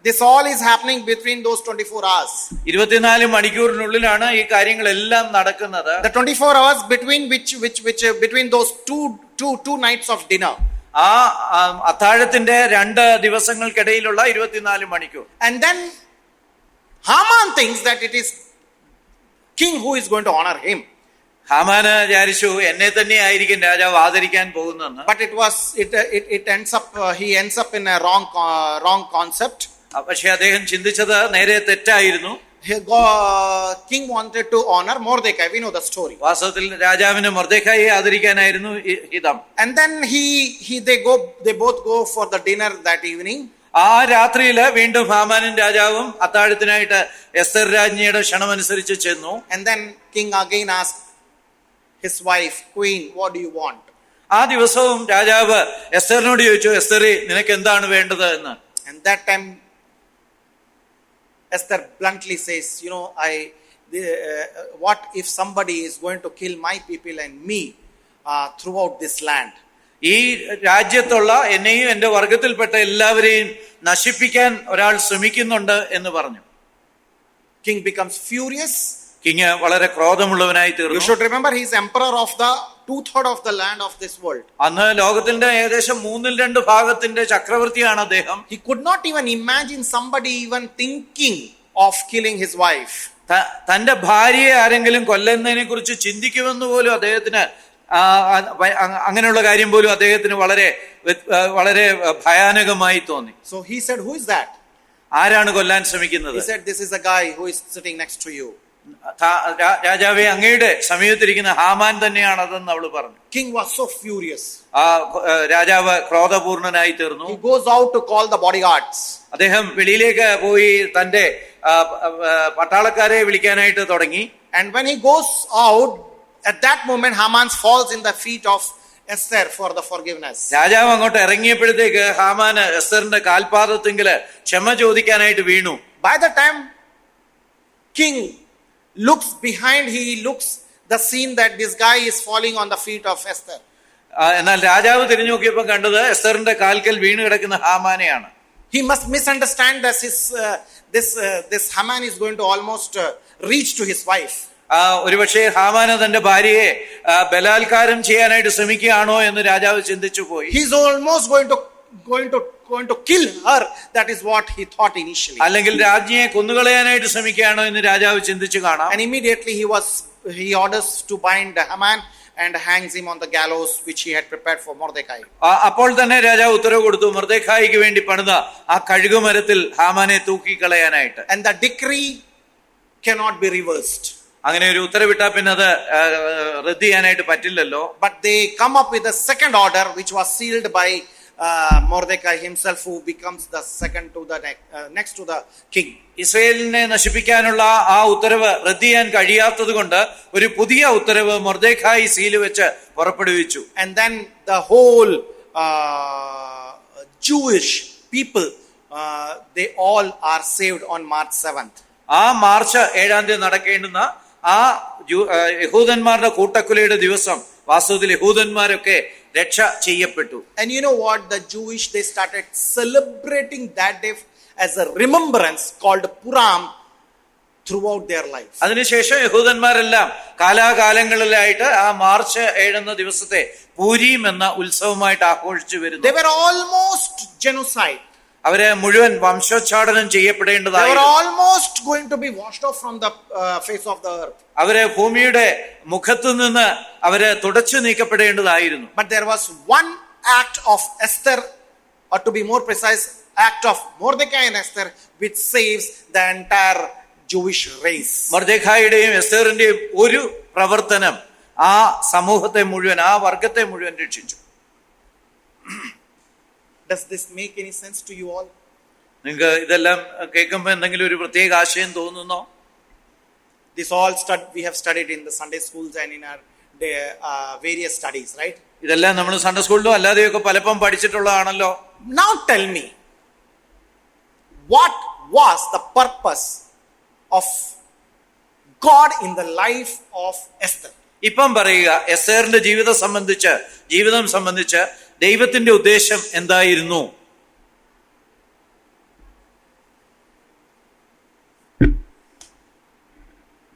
this all is happening between those 24 hours. 24 മണിക്കൂറിനുള്ളിലാണ് ഈ കാര്യങ്ങളെല്ലാം നടക്കുന്നത്. The 24 hours between those two nights of dinner. ആ അത്താഴത്തിന്റെ 2 ദിവസങ്ങൾക്കിടയിലുള്ള 24 മണിക്കൂർ. And then Haman thinks that it is king who is going to honor him. ഹാമാന് വിചാരിച്ചു എന്നെ തന്നെ ആയിരിക്കും രാജാവ് ആദരിക്കാൻ പോകുന്നെന്ന്. But he ends up in a wrong concept. പക്ഷെ അദ്ദേഹം ചിന്തിച്ചത് നേരെ തെറ്റായിരുന്നു. King wanted to honor Mordecai. We know the story. വാസ്തവത്തിൽ രാജാവിന് മൊർദെഖായിയെ ആദരിക്കാനായിരുന്നു ഹിതം. And then they both go for the dinner that evening. ആ രാത്രിയില് വീണ്ടും ഹാമാനും രാജാവും അത്താഴത്തിനായിട്ട് എസ്തർ രാജ്ഞിയുടെ ക്ഷണമനുസരിച്ച് ചെന്നു. And then king again asked his wife, queen, what do you want? ആ ദിവസവും രാജാവ് എസ്തറിനോട് ചോദിച്ചു, എസ്തറി നിനക്ക് എന്താണ് വേണ്ടത് എന്ന്. And that time Esther bluntly says, what if somebody is going to kill my people and me throughout this land? ഈ രാജ്യത്തുള്ള എന്നെയും എന്റെ വർഗത്തിൽപ്പെട്ട എല്ലാവരെയും നശിപ്പിക്കാൻ ഒരാൾ ശ്രമിക്കുന്നുണ്ട് എന്ന് പറഞ്ഞു. King becomes furious. കിങ് വളരെ ക്രോധമുള്ളവനായി തീർന്നു. You should remember he is emperor of the 2/3 of the land of this world. അന്ന് ലോകത്തിന്റെ ഏകദേശം 2/3 ഭാഗത്തിന്റെ ചക്രവർത്തിയാണ് അദ്ദേഹം. He could not even imagine somebody even thinking of killing his wife. തന്റെ ഭാര്യയെ ആരെങ്കിലും കൊല്ലുന്നതിനെ കുറിച്ച് ചിന്തിക്കുമെന്ന് പോലും അദ്ദേഹത്തിന് അങ്ങനെയുള്ള കാര്യം പോലും അദ്ദേഹത്തിന് വളരെ വളരെ ഭയാനകമായി തോന്നി. So he said, who is that? ആരാണ് കൊല്ലാൻ ശ്രമിക്കുന്നത്? He said, this is a guy who is sitting next to you. രാജാവേ, അങ്ങയുടെ സമീപത്തിരിക്കുന്ന ഹാമാൻ തന്നെയാണ് അതെന്ന് അവള് പറഞ്ഞു. King was so furious. രാജാവ് ക്രോധപൂർണനായി തീർന്നു. He goes out to call the bodyguards. അദ്ദേഹം വെളിയിലേക്ക് പോയി തന്റെ പട്ടാളക്കാരെ വിളിക്കാനായിട്ട് തുടങ്ങി. And when he goes out, At that moment, Haman falls in the feet of Esther for the forgiveness. രാജാവ് അങ്ങോട്ട് ഇറങ്ങിയപ്പോഴത്തേക്ക് ഹാമാന് എസ്തറിന്റെ കാൽപാദത്തിങ്കില് ക്ഷമ ചോദിക്കാനായിട്ട് വീണു. By the time king looks behind, he looks the scene that this guy is falling on the feet of Esther. എന്നാൽ രാജാവ് തിരിഞ്ഞു നോക്കിയപ്പോൾ കണ്ടത് എസ്തറിന്റെ കാൽക്കൽ വീണ് കിടക്കുന്ന ഹാമാനെയാണ്. He must misunderstand that this Haman is going to almost reach to his wife. ഒരുപക്ഷെ ഹാമാന് തന്റെ ഭാര്യയെ ബലാത്കാരം ചെയ്യാനായിട്ട് ശ്രമിക്കുകയാണോ എന്ന് രാജാവ് ചിന്തിച്ചു പോയി. He is almost going to kill her. That is what he thought initially. അല്ലെങ്കിൽ രാജ്ഞിയെ കൊന്നുകളയാനായിട്ട് ശ്രമിക്കുകയാണോ എന്ന് രാജാവ് ചിന്തിച്ചു കാണാം. And immediately he orders to bind Haman and hangs him on the gallows which he had prepared for Mordecai. അപ്പോൾ തന്നെ രാജാവ് ഉത്തരവ് കൊടുത്തു മൊർദെഖായിക്ക് വേണ്ടി പണിത ആ കഴുകുമരത്തിൽ ഹാമാനെ തൂക്കിക്കളയാനായിട്ട്. And the decree cannot be reversed. അങ്ങനെ ഒരു ഉത്തരവിട്ടാ പിന്നെ അത് റദ്ദ് ചെയ്യാനായിട്ട് പറ്റില്ലല്ലോ. But they come up with a second order which was sealed by Mordecai himself, who becomes the second to the next to the king. ഇസ്രായേലിനെ നശിപ്പിക്കാനുള്ള ആ ഉത്തരവ് റദ്ദ് ചെയ്യാൻ കഴിയാത്തത് കൊണ്ട് ഒരു പുതിയ ഉത്തരവ് മൊർദെഖായി സീല് വെച്ച് പുറപ്പെടുവിച്ചു. And then the whole Jewish people, they all are saved on March 7th. ആ മാർച്ച് 7-ാം തീയതി നടക്കേണ്ടുന്ന ആ യഹൂദന്മാരുടെ കൂട്ടക്കുലയുടെ ദിവസം വാസ്തവത്തിൽ യഹൂദന്മാരൊക്കെ രക്ഷ ചെയ്യപ്പെട്ടു. And you know what? The Jewish, they started celebrating that day as a remembrance called Puram throughout their lives. അതിനുശേഷം യഹൂദന്മാരെല്ലാം കാലാകാലങ്ങളിലായിട്ട് ആ മാർച്ച് 7 എന്ന ദിവസത്തെ പൂരീം എന്ന ഉത്സവമായിട്ട് ആഘോഷിച്ചു വരുന്നു. They were almost genocide. അവരെ മുഴുവൻ വംശോച്ഛാടനം They ചെയ്യപ്പെടേണ്ടതായിരുന്നു. were almost going to be washed off from the face of the earth. അവരെ ഭൂമിയുടെ മുഖത്തു നിന്ന് അവരെ തുടച്ചു നീക്കപ്പെടേണ്ടതായിരുന്നു. But there was one act of Esther, or to be more precise, act of Mordecai and Esther, which saves the entire Jewish race. മൊർദെഖായിയുടെയും എസ്തറിന്റെയും ഒരു പ്രവർത്തനം ആ സമൂഹത്തെ മുഴുവൻ, ആ വർഗത്തെ മുഴുവൻ രക്ഷിച്ചു. Does this make any sense to you all? നിങ്ങൾക്ക് ഇതെല്ലാം കേൾക്കുമ്പോൾ എന്തെങ്കിലും ഒരു പ്രത്യേക ആശയം തോന്നുന്നോ? This all we have studied in the Sunday schools and in our various studies, right? ഇതെല്ലാം നമ്മൾ സൺഡേ സ്കൂളിലും അല്ലാതെയൊക്കെ പലപ്പം പഠിച്ചിട്ടുള്ളതാണല്ലോ. Now tell me, what was the purpose of God in the life of Esther? ഇപ്പം പറയുക, എസ്തേറിന്റെ ജീവിതം സംബന്ധിച്ച് ദൈവത്തിന്റെ ഉദ്ദേശം എന്തായിരുന്നു?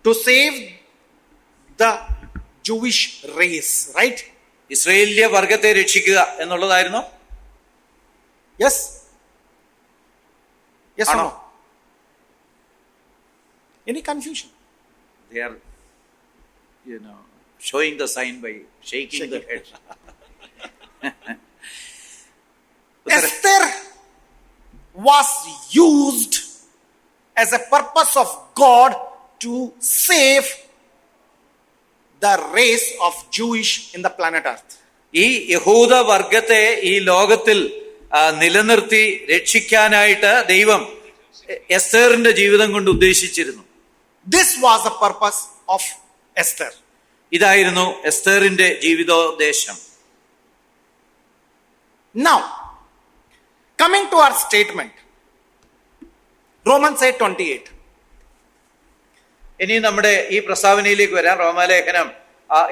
To save the Jewish race, right? ഇസ്രായേലിയ വർഗത്തെ രക്ഷിക്കുക എന്നുള്ളതായിരുന്നു. Yes? Yes or no? Any confusion? They are, showing the sign by shaking the head. Esther was used as a purpose of God to save the race of Jewish in the planet Earth. ഈ യഹൂദ വർഗത്തെ ഈ ലോകത്തിൽ നിലനിർത്തി രക്ഷിക്കാനായിട്ട് ദൈവം എസ്തേറിന്റെ ജീവിതം കൊണ്ട് ഉദ്ദേശിച്ചിരുന്നു. This was the purpose of Esther. ഇതായിരുന്നു എസ്തേറിന്റെ ജീവിതോദ്ദേശം. Now, coming to our statement, Romans 8:28. ഇനി നമ്മുടെ ഈ പ്രസ്താവനയിലേക്ക് വരാം. റോമാലേഖനം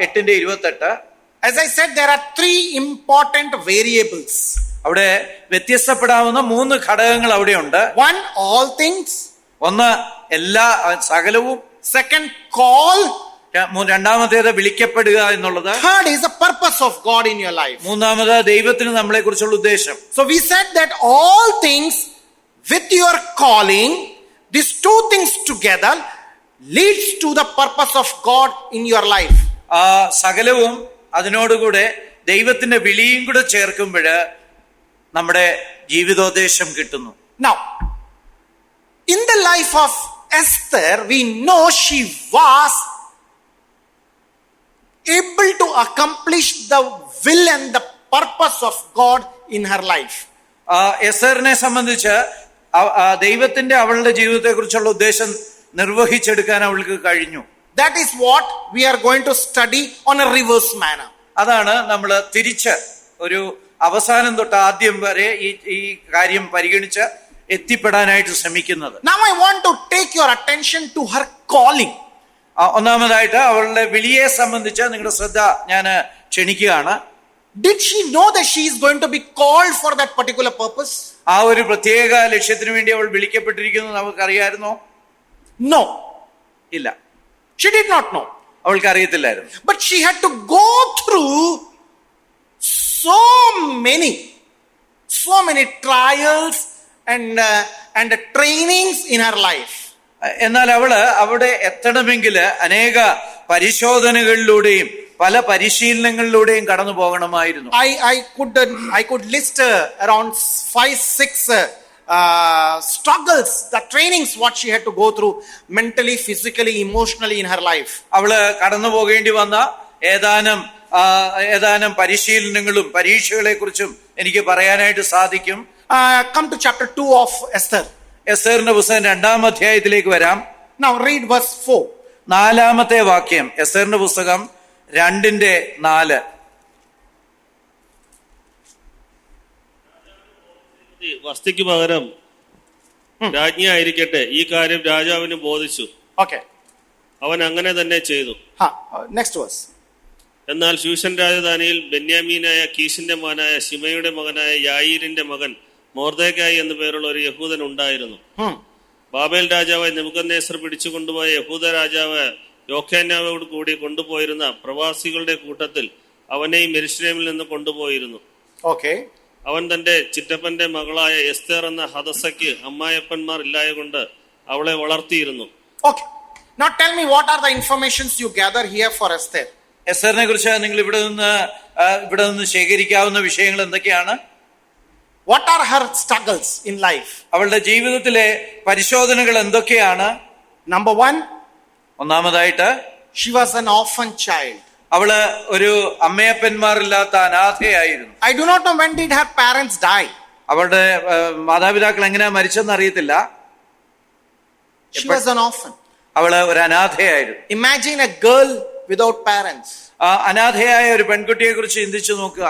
8:28. As I said, there are three important variables. അവിടെ വ്യത്യസ്തപ്പെടാവുന്ന 3 ഘടകങ്ങൾ അവിടെയുണ്ട്. One, all things. ഒന്ന്, എല്ലാ സകലവും. Second, call. രണ്ടാമത്തേത് വിളിക്കപ്പെടുക എന്നുള്ളത്. Third is the purpose of God in your life. മൂന്നാമത് ദൈവത്തിന് നമ്മളെ കുറിച്ചുള്ള ഉദ്ദേശം. So we said that all things with your calling, these two things together leads to the purpose of God in your life. സകലവും അതിനോടുകൂടെ ദൈവത്തിന്റെ വിളിയും കൂടെ ചേർക്കുമ്പോൾ നമ്മുടെ ജീവിതോദ്ദേശം കിട്ടുന്നു. Now, in the life of Esther, we know she was able to accomplish the will and the purpose of God in her life. എസ്തറിനെ സംബന്ധിച്ച് ദൈവത്തിന്റെ അവളുടെ ജീവിതത്തെ കുറിച്ചുള്ള ഉദ്ദേശം നിർവഹിച്ചെടുക്കാൻ അവൾക്ക് കഴിഞ്ഞു. That is what we are going to study on a reverse manner. അതാണ് നമ്മൾ തിരിച്ച് ഒരു അവസാനം തൊട്ട് ആദ്യം വരെ ഈ കാര്യം പരിഗണിച്ച് എത്തിപ്പെടാനായിട്ട് ശ്രമിക്കുന്നത്. Now I want to take your attention to her calling. ഒന്നാമതായിട്ട് അവളുടെ വിളിയെ സംബന്ധിച്ച് നിങ്ങളുടെ ശ്രദ്ധ ഞാൻ ക്ഷണിക്കുകയാണ്. Did she know that she is going to be called for that particular purpose? ആ ഒരു പ്രത്യേക ലക്ഷ്യത്തിന് വേണ്ടി അവൾ വിളിക്കപ്പെട്ടിരിക്കുന്നു നമുക്കറിയായിരുന്നോ? No. ഇല്ല, She did not know. അവൾക്ക് അറിയത്തില്ലായിരുന്നു. But she had to go through so many trials and trainings in her life. എന്നാൽ അവള് അവിടെ എത്തണമെങ്കിൽ അനേക പരിശോധനകളിലൂടെയും പല പരിശീലനങ്ങളിലൂടെയും കടന്നു പോകണമായിരുന്നു. I could list around 5-6 struggles, the trainings what she had to go through mentally, physically, emotionally in her life. അവള് കടന്നു പോകേണ്ടി വന്ന ഏതാനും പരിശീലനങ്ങളും പരീക്ഷകളെ കുറിച്ചും എനിക്ക് പറയാനായിട്ട് സാധിക്കും. Come to chapter 2 of Esther. എസ്തേറിന്റെ പുസ്തകം 2-ാം അധ്യായത്തിലേക്ക് വരാം. Now read verse 4. 4-ാമത്തെ വാക്യം, എസ്തേറിന്റെ പുസ്തകം 2:4. വസ്തിക്ക് പകരം രാജ്ഞിയായിരിക്കട്ടെ, ഈ കാര്യം രാജാവിന് ബോധിച്ചു. Okay. അവൻ അങ്ങനെ തന്നെ ചെയ്തു. Next verse. എന്നാൽ ശൂഷൻ രാജധാനിയിൽ ബെന്യാമീനായ കീശിന്റെ മകനായ ശിമയുടെ മകനായ യായീരിന്റെ മകൻ മൊർദെഖായി എന്നു പേരുള്ള ഒരു യഹൂദൻ ഉണ്ടായിരുന്നു. ബാബേൽ രാജാവായി നെബൂഖദ്നേസർ പിടിച്ചുകൊണ്ടുപോയ യഹൂദ രാജാവ് യോഖാനാവോട് കൂടി കൊണ്ടുപോയിരുന്ന പ്രവാസികളുടെ കൂട്ടത്തിൽ അവനെയും യെരൂശലേമിൽ നിന്ന് കൊണ്ടുപോയിരുന്നു. Okay. അവൻ തന്റെ ചിറ്റപ്പന്റെ മകളായ എസ്തേർ എന്ന ഹദസയ്ക്ക് അമ്മായപ്പന്മാർ ഇല്ലായകൊണ്ട് അവളെ വളർത്തിയിരുന്നു. Okay. Now tell me, what are the informations you gather here for Esther? എസ്തേറിനെ കുറിച്ച് നിങ്ങൾ ഇവിടെ നിന്ന് ശേഖരിക്കാവുന്ന വിഷയങ്ങൾ എന്തൊക്കെയാണ്? What are her struggles in life? അവളുടെ ജീവിതത്തിലെ പരിശോധനകൾ എന്തൊക്കെയാണ്? Number 1, ഒന്നാമതായിട്ട് she was an orphan child. അവള് ഒരു അമ്മയപ്പന്മാരില്ലാത്ത അനാഥയായിരുന്നു. I do not know when did her parents die. അവളുടെ മാതാപിതാക്കൾ എങ്ങനെയാ മരിച്ചെന്ന് അറിയത്തില്ല. She was an orphan. അവള് ഒരു അനാഥയായിരുന്നു. Imagine a girl without parents. അനാഥയായ ഒരു പെൺകുട്ടിയെ കുറിച്ച് ചിന്തിച്ചു നോക്കുക.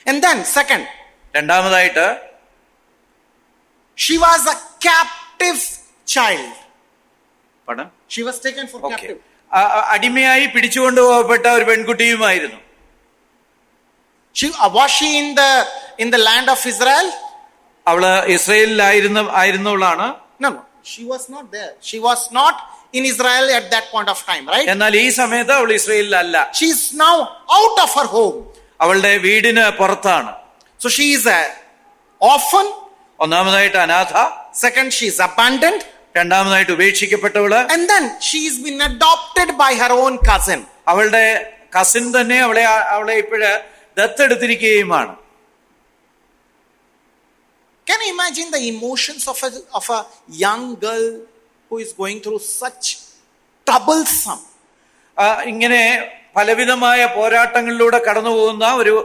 And then second, രണ്ടാമതായിട്ട് she was a captive child. പടം She was taken for captive. അടിമയായി പിടിച്ചുകൊണ്ടുപോകപ്പെട്ട ഒരു പെൺകുട്ടിയുമായിരുന്നു. Was she in the land of Israel? അവള് ഇസ്രായേലിലായിരുന്നവളാണ്. No, she was not there. She was not in Israel at that point of time, right? എന്നാൽ ഈ സമയത്ത് അവൾ ഇസ്രായേലിലല്ല. She is now out of her home. അവളുടെ വീടിന് പുറത്താണ്. So she is an orphan. ഒന്നാമതായിട്ട് അനാഥ. Second, she is abandoned. രണ്ടാമതായിട്ട് ഉപേക്ഷിക്കപ്പെട്ടവള്. And then she is been adopted by her own cousin. അവളുടെ കസിൻ തന്നെ അവളെ ഇപ്പോഴ് ദത്തെടുത്തിരിക്കുകയുമാണ്. Can you imagine the emotions of a young girl who is going through such troublesome? ഇങ്ങനെ പലവിധമായ പോരാട്ടങ്ങളിലൂടെ കടന്നു പോകുന്ന ഒരു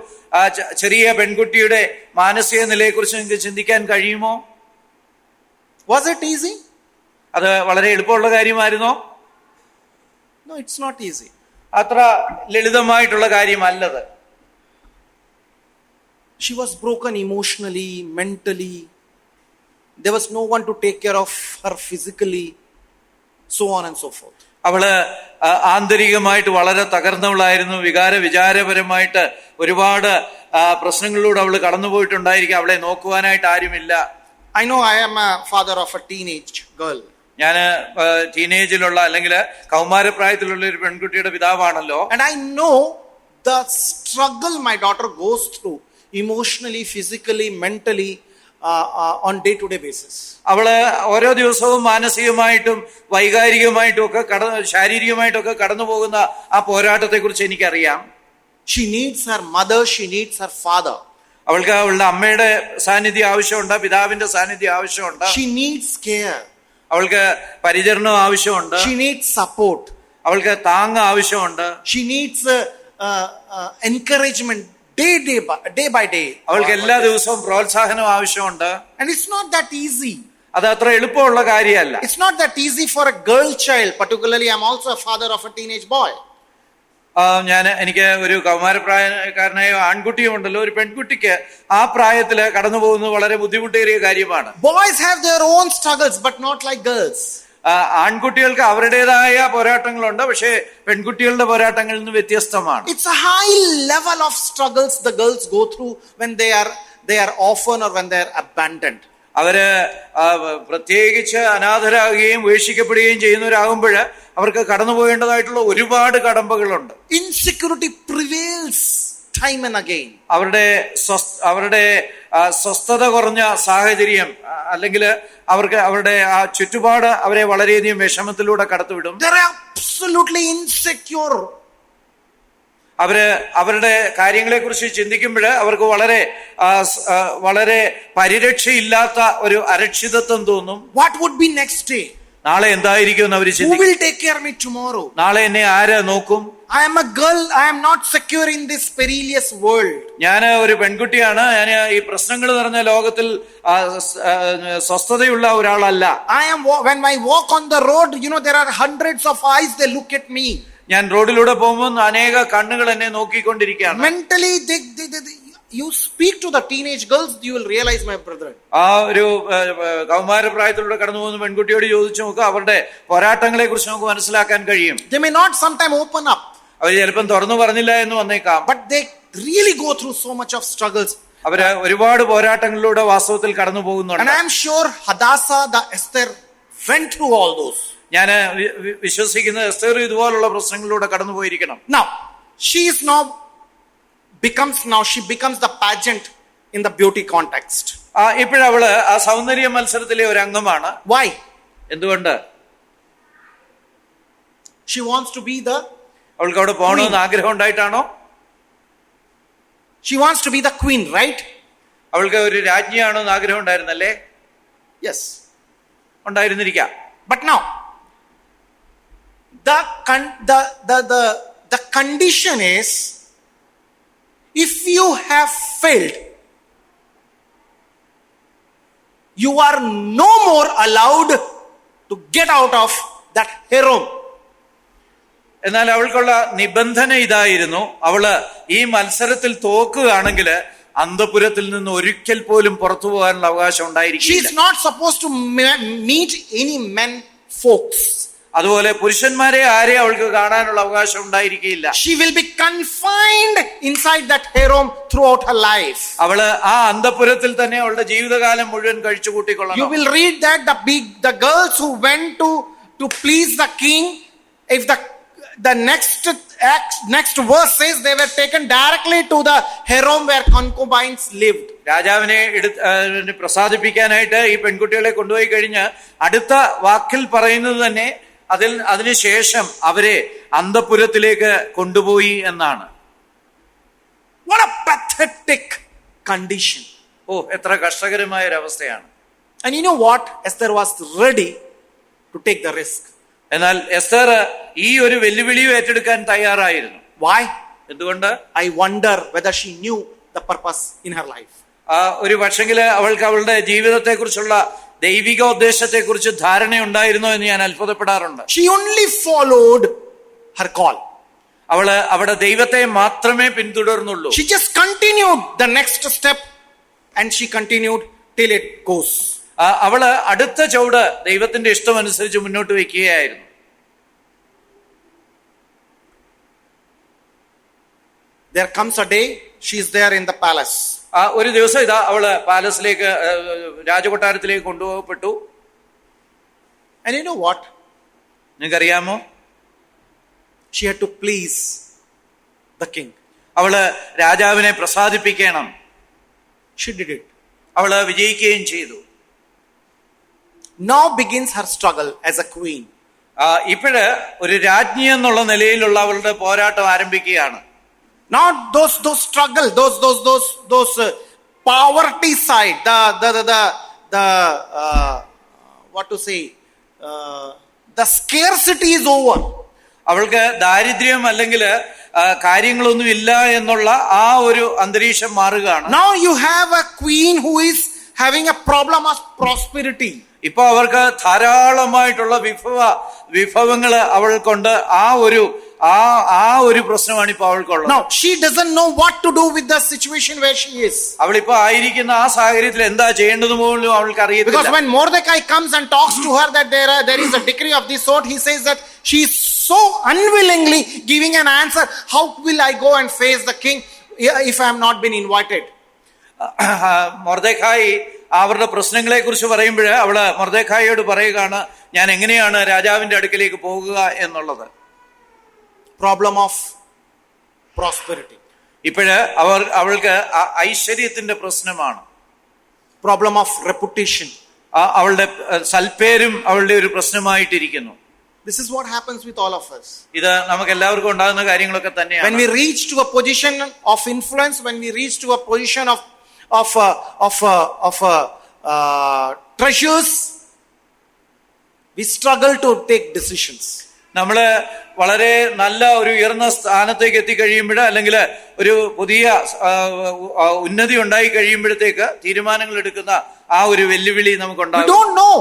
ചെറിയ പെൺകുട്ടിയുടെ മാനസിക നിലയെക്കുറിച്ച് നിങ്ങൾക്ക് ചിന്തിക്കാൻ കഴിയുമോ? Was it easy? അത് വളരെ എളുപ്പമുള്ള കാര്യമായിരുന്നോ? No, it's not easy. അത്ര ലളിതമായിട്ടുള്ള കാര്യമല്ലത്. She was broken emotionally, mentally. There was no one to take care of her physically, so on and so forth. അവള് ആന്തരികമായിട്ട് വളരെ തകർന്നവളായിരുന്നു. വിചാരപരമായിട്ട് ഒരുപാട് പ്രശ്നങ്ങളിലൂടെ അവള് കടന്നുപോയിട്ടുണ്ടായിരിക്കും. അവളെ നോക്കുവാനായിട്ട് ആരുമില്ല. I know I am a father of a teenage girl. ഞാൻ ടീനേജിലുള്ള അല്ലെങ്കിൽ കൗമാരപ്രായത്തിലുള്ള ഒരു പെൺകുട്ടിയുടെ പിതാവാണല്ലോ. And I know the struggle my daughter goes through emotionally, physically, mentally on day-to-day basis. അവള് ഓരോ ദിവസവും മാനസികമായിട്ടും വൈകാരികമായിട്ടും ഒക്കെ ശാരീരികമായിട്ടും ഒക്കെ കടന്നു പോകുന്ന ആ പോരാട്ടത്തെ കുറിച്ച് എനിക്കറിയാം. She needs her mother, she needs her father. അവൾക്ക് അവളുടെ അമ്മയുടെ സാന്നിധ്യം ആവശ്യമുണ്ട്, പിതാവിന്റെ സാന്നിധ്യം ആവശ്യമുണ്ട്. She needs care. അവൾക്ക് പരിചരണം ആവശ്യമുണ്ട്. She needs support. അവൾക്ക് താങ്ങ് ആവശ്യമുണ്ട്. She needs encouragement day by day. അവൾക്ക് എല്ലാ ദിവസവും പ്രോത്സാഹനം ആവശ്യമുണ്ട്. And it's not that easy. അത് അത്ര എളുപ്പമുള്ള കാര്യമല്ല. It's not that easy for a girl child. Particularly, I'm also a father of a teenage boy. എനിക്ക് ഒരു കൗമാരപ്രായക്കാരനായ ആൺകുട്ടിയും ഉണ്ടല്ലോ. ഒരു പെൺകുട്ടിക്ക് ആ പ്രായത്തില് കടന്നു പോകുന്നത് വളരെ ബുദ്ധിമുട്ടേറിയ കാര്യമാണ്. Boys have their own struggles, but not like girls. ആൺകുട്ടികൾക്ക് അവരുടേതായ പോരാട്ടങ്ങളുണ്ട്, പക്ഷേ പെൺകുട്ടികളുടെ പോരാട്ടങ്ങളിൽ നിന്ന് വ്യത്യസ്തമാണ്. It's a high level of struggles the girls go through when they are orphaned or when they are abandoned. അവര് പ്രത്യേകിച്ച് അനാഥരാകുകയും ഉപേക്ഷിക്കപ്പെടുകയും ചെയ്യുന്നവരാകുമ്പോൾ അവർക്ക് കടന്നു പോകേണ്ടതായിട്ടുള്ള ഒരുപാട് കടമ്പകളുണ്ട്. Insecurity prevails time and again. അവരുടെ സ്വസ്ഥത കുറഞ്ഞ സാഹചര്യം അല്ലെങ്കിൽ അവരുടെ ആ ചുറ്റുപാട് അവരെ വളരെയധികം വിഷമത്തിലൂടെ കടത്തിവിടും. They're absolutely insecure. അവരുടെ കാര്യങ്ങളെ കുറിച്ച് ചിന്തിക്കുമ്പോൾ അവർക്ക് വളരെ പരിരക്ഷയില്ലാത്ത ഒരു അരക്ഷിതത്വം തോന്നും. What would be next day? നാളെ എന്തായിരിക്കും എന്ന് അവർ Who ചിന്തിക്കും. will take care of me tomorrow? നാളെ എന്നെ ആര് നോക്കും? I am a girl. I am not secure in this perilous world. ഞാൻ ഒരു പെൺകുട്ടിയാണ്. ഞാൻ ഈ പ്രശ്നങ്ങൾ നിറഞ്ഞ ലോകത്തിൽ സ്വസ്ഥതയുള്ള ഒരാളല്ല. When I walk on the road, there are hundreds of eyes. They look at me. ഞാൻ റോഡിലൂടെ പോകുമ്പോൾ അനേക കണ്ണുകൾ എന്നെ നോക്കിക്കൊണ്ടിരിക്കുകയാണ്. Mentally, you speak to the teenage girls, you will realize, my brethren. ആ ഒരു കൗമാരപ്രായത്തിലൂടെ കടന്നു പോകുന്ന പെൺകുട്ടിയോട് ചോദിച്ചു നോക്കുക, അവരുടെ പോരാട്ടങ്ങളെ കുറിച്ച് നമുക്ക് മനസ്സിലാക്കാൻ കഴിയും. They may not sometime open up. അവർ ചിലപ്പം തുറന്നു പറഞ്ഞില്ല എന്ന് വന്നേക്കാം. But they really go through so much of struggles. അവര് ഒരുപാട് പോരാട്ടങ്ങളിലൂടെ വാസ്തവത്തിൽ കടന്നു പോകുന്നുണ്ട്. And I am sure Hadassah, the Esther, went through all those. ഞാൻ വിശ്വസിക്കുന്ന എസ്തേർ ഇതുപോലുള്ള പ്രശ്നങ്ങളിലൂടെ കടന്നു പോയിരിക്കണം. Now she becomes the pageant in the beauty context. ഇപ്പോഴവള് ആ സൗന്ദര്യ മത്സരത്തിലെ ഒരു അംഗമാണ്. Why? എന്തുകൊണ്ട്? She wants to be അവൾക്ക് അവിടെ പോകണമെന്ന് ആഗ്രഹം ഉണ്ടായിട്ടാണോ? She wants to be the queen, right? അവൾക്ക് ഒരു രാജ്ഞിയാണോ എന്ന് ആഗ്രഹം ഉണ്ടായിരുന്നല്ലേ? Yes. ഉണ്ടായിരുന്നിരിക്കാം. But now the condition is, if you have failed, you are no more allowed to get out of that harem. എന്നാൽ അവൾക്കുള്ള നിബന്ധന ഇതായിരുന്നു, അവള് ഈ മത്സരത്തിൽ തോക്കുകയാണെങ്കിൽ അന്തപുരത്തിൽ നിന്ന് ഒരിക്കൽ പോലും പുറത്തു പോകാനുള്ള അവകാശം She ഉണ്ടായിരിക്കില്ല. is not supposed to meet any men folks. അതുപോലെ പുരുഷന്മാരെ ആരെ അവൾക്ക് കാണാനുള്ള അവകാശം ഉണ്ടായിരിക്കില്ല. She will be confined inside that harem throughout her life. അവള് ആ അന്തപുരത്തിൽ തന്നെ അവളുടെ ജീവിതകാലം മുഴുവൻ കഴിച്ചു കൂട്ടിക്കൊള്ളണം. You will read that the girls who went to please the king, if the next verse says they were taken directly to the harem where concubines lived. രാജാവിനെ പ്രസാദിപ്പിക്കാനായിട്ട് ഈ പെൺകുട്ടികളെ കൊണ്ടുപോയി കഴിഞ്ഞ് അടുത്ത വാക്കിൽ പറയുന്നത് തന്നെ അതിനുശേഷം അവരെ അന്തപുരത്തിലേക്ക് കൊണ്ടുപോയി എന്നാണ്. What a pathetic condition. എത്ര കഷ്ടകരമായ ഒരു അവസ്ഥയാണ്. And you know what? Esther was ready to take the risk. എന്നാൽ എസ്തർ ഈ ഒരു വെല്ലുവിളിയും ഏറ്റെടുക്കാൻ തയ്യാറായിരുന്നു. Why? എന്തുകൊണ്ട്? I wonder whether she knew the purpose in her life. ഒരു പക്ഷെങ്കിൽ അവൾക്ക് അവളുടെ ജീവിതത്തെ കുറിച്ചുള്ള ദൈവികോദ്ദേശത്തെ കുറിച്ച് ധാരണയുണ്ടായിരുന്നോ എന്ന് ഞാൻ അത്ഭുതപ്പെടാറുണ്ട്. She only followed her call. അവള് അവിടെ ദൈവത്തെ മാത്രമേ പിന്തുടർന്നുള്ളൂ. She just continued the next step and she continued till it goes. അവള് അടുത്ത ചുവട് ദൈവത്തിന്റെ ഇഷ്ടമനുസരിച്ച് മുന്നോട്ട് വെക്കുകയായിരുന്നു. There comes a day she is there in the palace. ഒരു ദിവസം അവള് പാലസിലേക്ക് രാജകൊട്ടാരത്തിലേക്ക് കൊണ്ടുപോകപ്പെട്ടു. And you know what? നിങ്ങൾക്കറിയാമോ? She had to please the king. അവള് രാജാവിനെ പ്രസാദിപ്പിക്കണം. She did it. അവള് വിജയിക്കുകയും ചെയ്തു. Now begins her struggle as a queen. ഇപ്പോഴ് ഒരു രാജ്ഞി എന്നുള്ള നിലയിലുള്ള അവളുടെ പോരാട്ടം ആരംഭിക്കുകയാണ്. Not those struggle, those poverty side, the what to say, the scarcity is over. അവൾക്ക് ദാരിദ്ര്യം അല്ലെങ്കിൽ കാര്യങ്ങളൊന്നും ഇല്ല എന്നുള്ള ആ ഒരു അന്തരീക്ഷം മാറുകയാണ്. Now you have a queen who is having a problem of prosperity. ഇപ്പൊ അവർക്ക് ധാരാളമായിട്ടുള്ള വിഭവങ്ങള് അവൾക്കുണ്ട്. ആ ഒരു പ്രശ്നമാണ് ഇപ്പൊ അവൾക്കുള്ളത്. Now, she doesn't know what to do with the situation where she is. അവളിപ്പോ ആയിരിക്കുന്ന ആ സാഹചര്യത്തിൽ എന്താ ചെയ്യേണ്ടത് പോലും അവൾക്ക് Because അറിയത്തില്ല. when Mordecai comes and talks to her that there is a decree of this sort, he says that she is so unwillingly giving an answer. How will I go and face the king if I have not been invited? Mordecai അവരുടെ പ്രശ്നങ്ങളെ കുറിച്ച് പറയുമ്പോൾ അവള് മൊർദെഖായിയോട് പറയുകയാണ്, ഞാൻ എങ്ങനെയാണ് രാജാവിന്റെ അടുക്കലേക്ക് പോകുക എന്നുള്ളത്. Problem of prosperity. ഇപ്പോഴ് അവൾക്ക് ഐശ്വര്യത്തിന്റെ പ്രശ്നമാണ്. Problem of reputation. അവളുടെ സൽപ്പേരും അവളുടെ ഒരു പ്രശ്നമായിട്ടിരിക്കുന്നു. This is what happens with all of us. ഇത് നമുക്ക് എല്ലാവർക്കും ഉണ്ടാകുന്ന കാര്യങ്ങളൊക്കെ തന്നെയാണ്. When we reach to a position of influence, when we reach to a position of treasures, we struggle to take decisions. നമ്മള് വളരെ നല്ല ഒരു ഉയർന്ന സ്ഥാനത്തേക്ക് എത്തിക്കഴിയുമ്പോൾ, അല്ലെങ്കിൽ ഒരു പുതിയ ഉന്നതി ഉണ്ടായി കഴിയുമ്പോഴത്തേക്ക് തീരുമാനങ്ങൾ എടുക്കുന്ന ആ ഒരു വെല്ലുവിളി നമുക്കുണ്ടാകും. We don't know.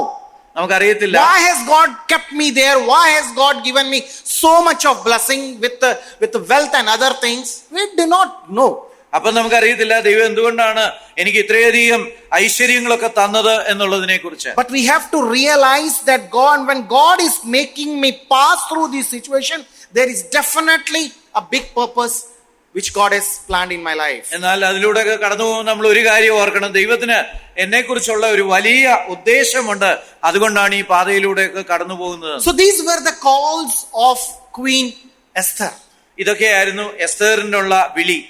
നമുക്കറിയത്തില്ല. Why has God kept me there? Why has God given me so much of blessing with wealth and other things? We do not know. അപ്പൊ നമുക്കറിയത്തില്ല ദൈവം എന്തുകൊണ്ടാണ് എനിക്ക് ഇത്രയധികം ഐശ്വര്യങ്ങളൊക്കെ തന്നത് എന്നുള്ളതിനെ കുറിച്ച്. But we have to realize that when God is making me pass through this situation, there is definitely a big purpose which God has planned in my life. എന്നാൽ അതിലൂടെ കടന്നു പോകുമ്പോൾ നമ്മൾ ഒരു കാര്യം ഓർക്കണം, ദൈവത്തിന് എന്നെ കുറിച്ചുള്ള ഒരു വലിയ ഉദ്ദേശമുണ്ട്. അതുകൊണ്ടാണ് ഈ പാതയിലൂടെ കടന്നു പോകുന്നത്. So these were the calls of Queen Esther. ഇതൊക്കെയായിരുന്നു എസ്തേറിനുള്ള വിളി.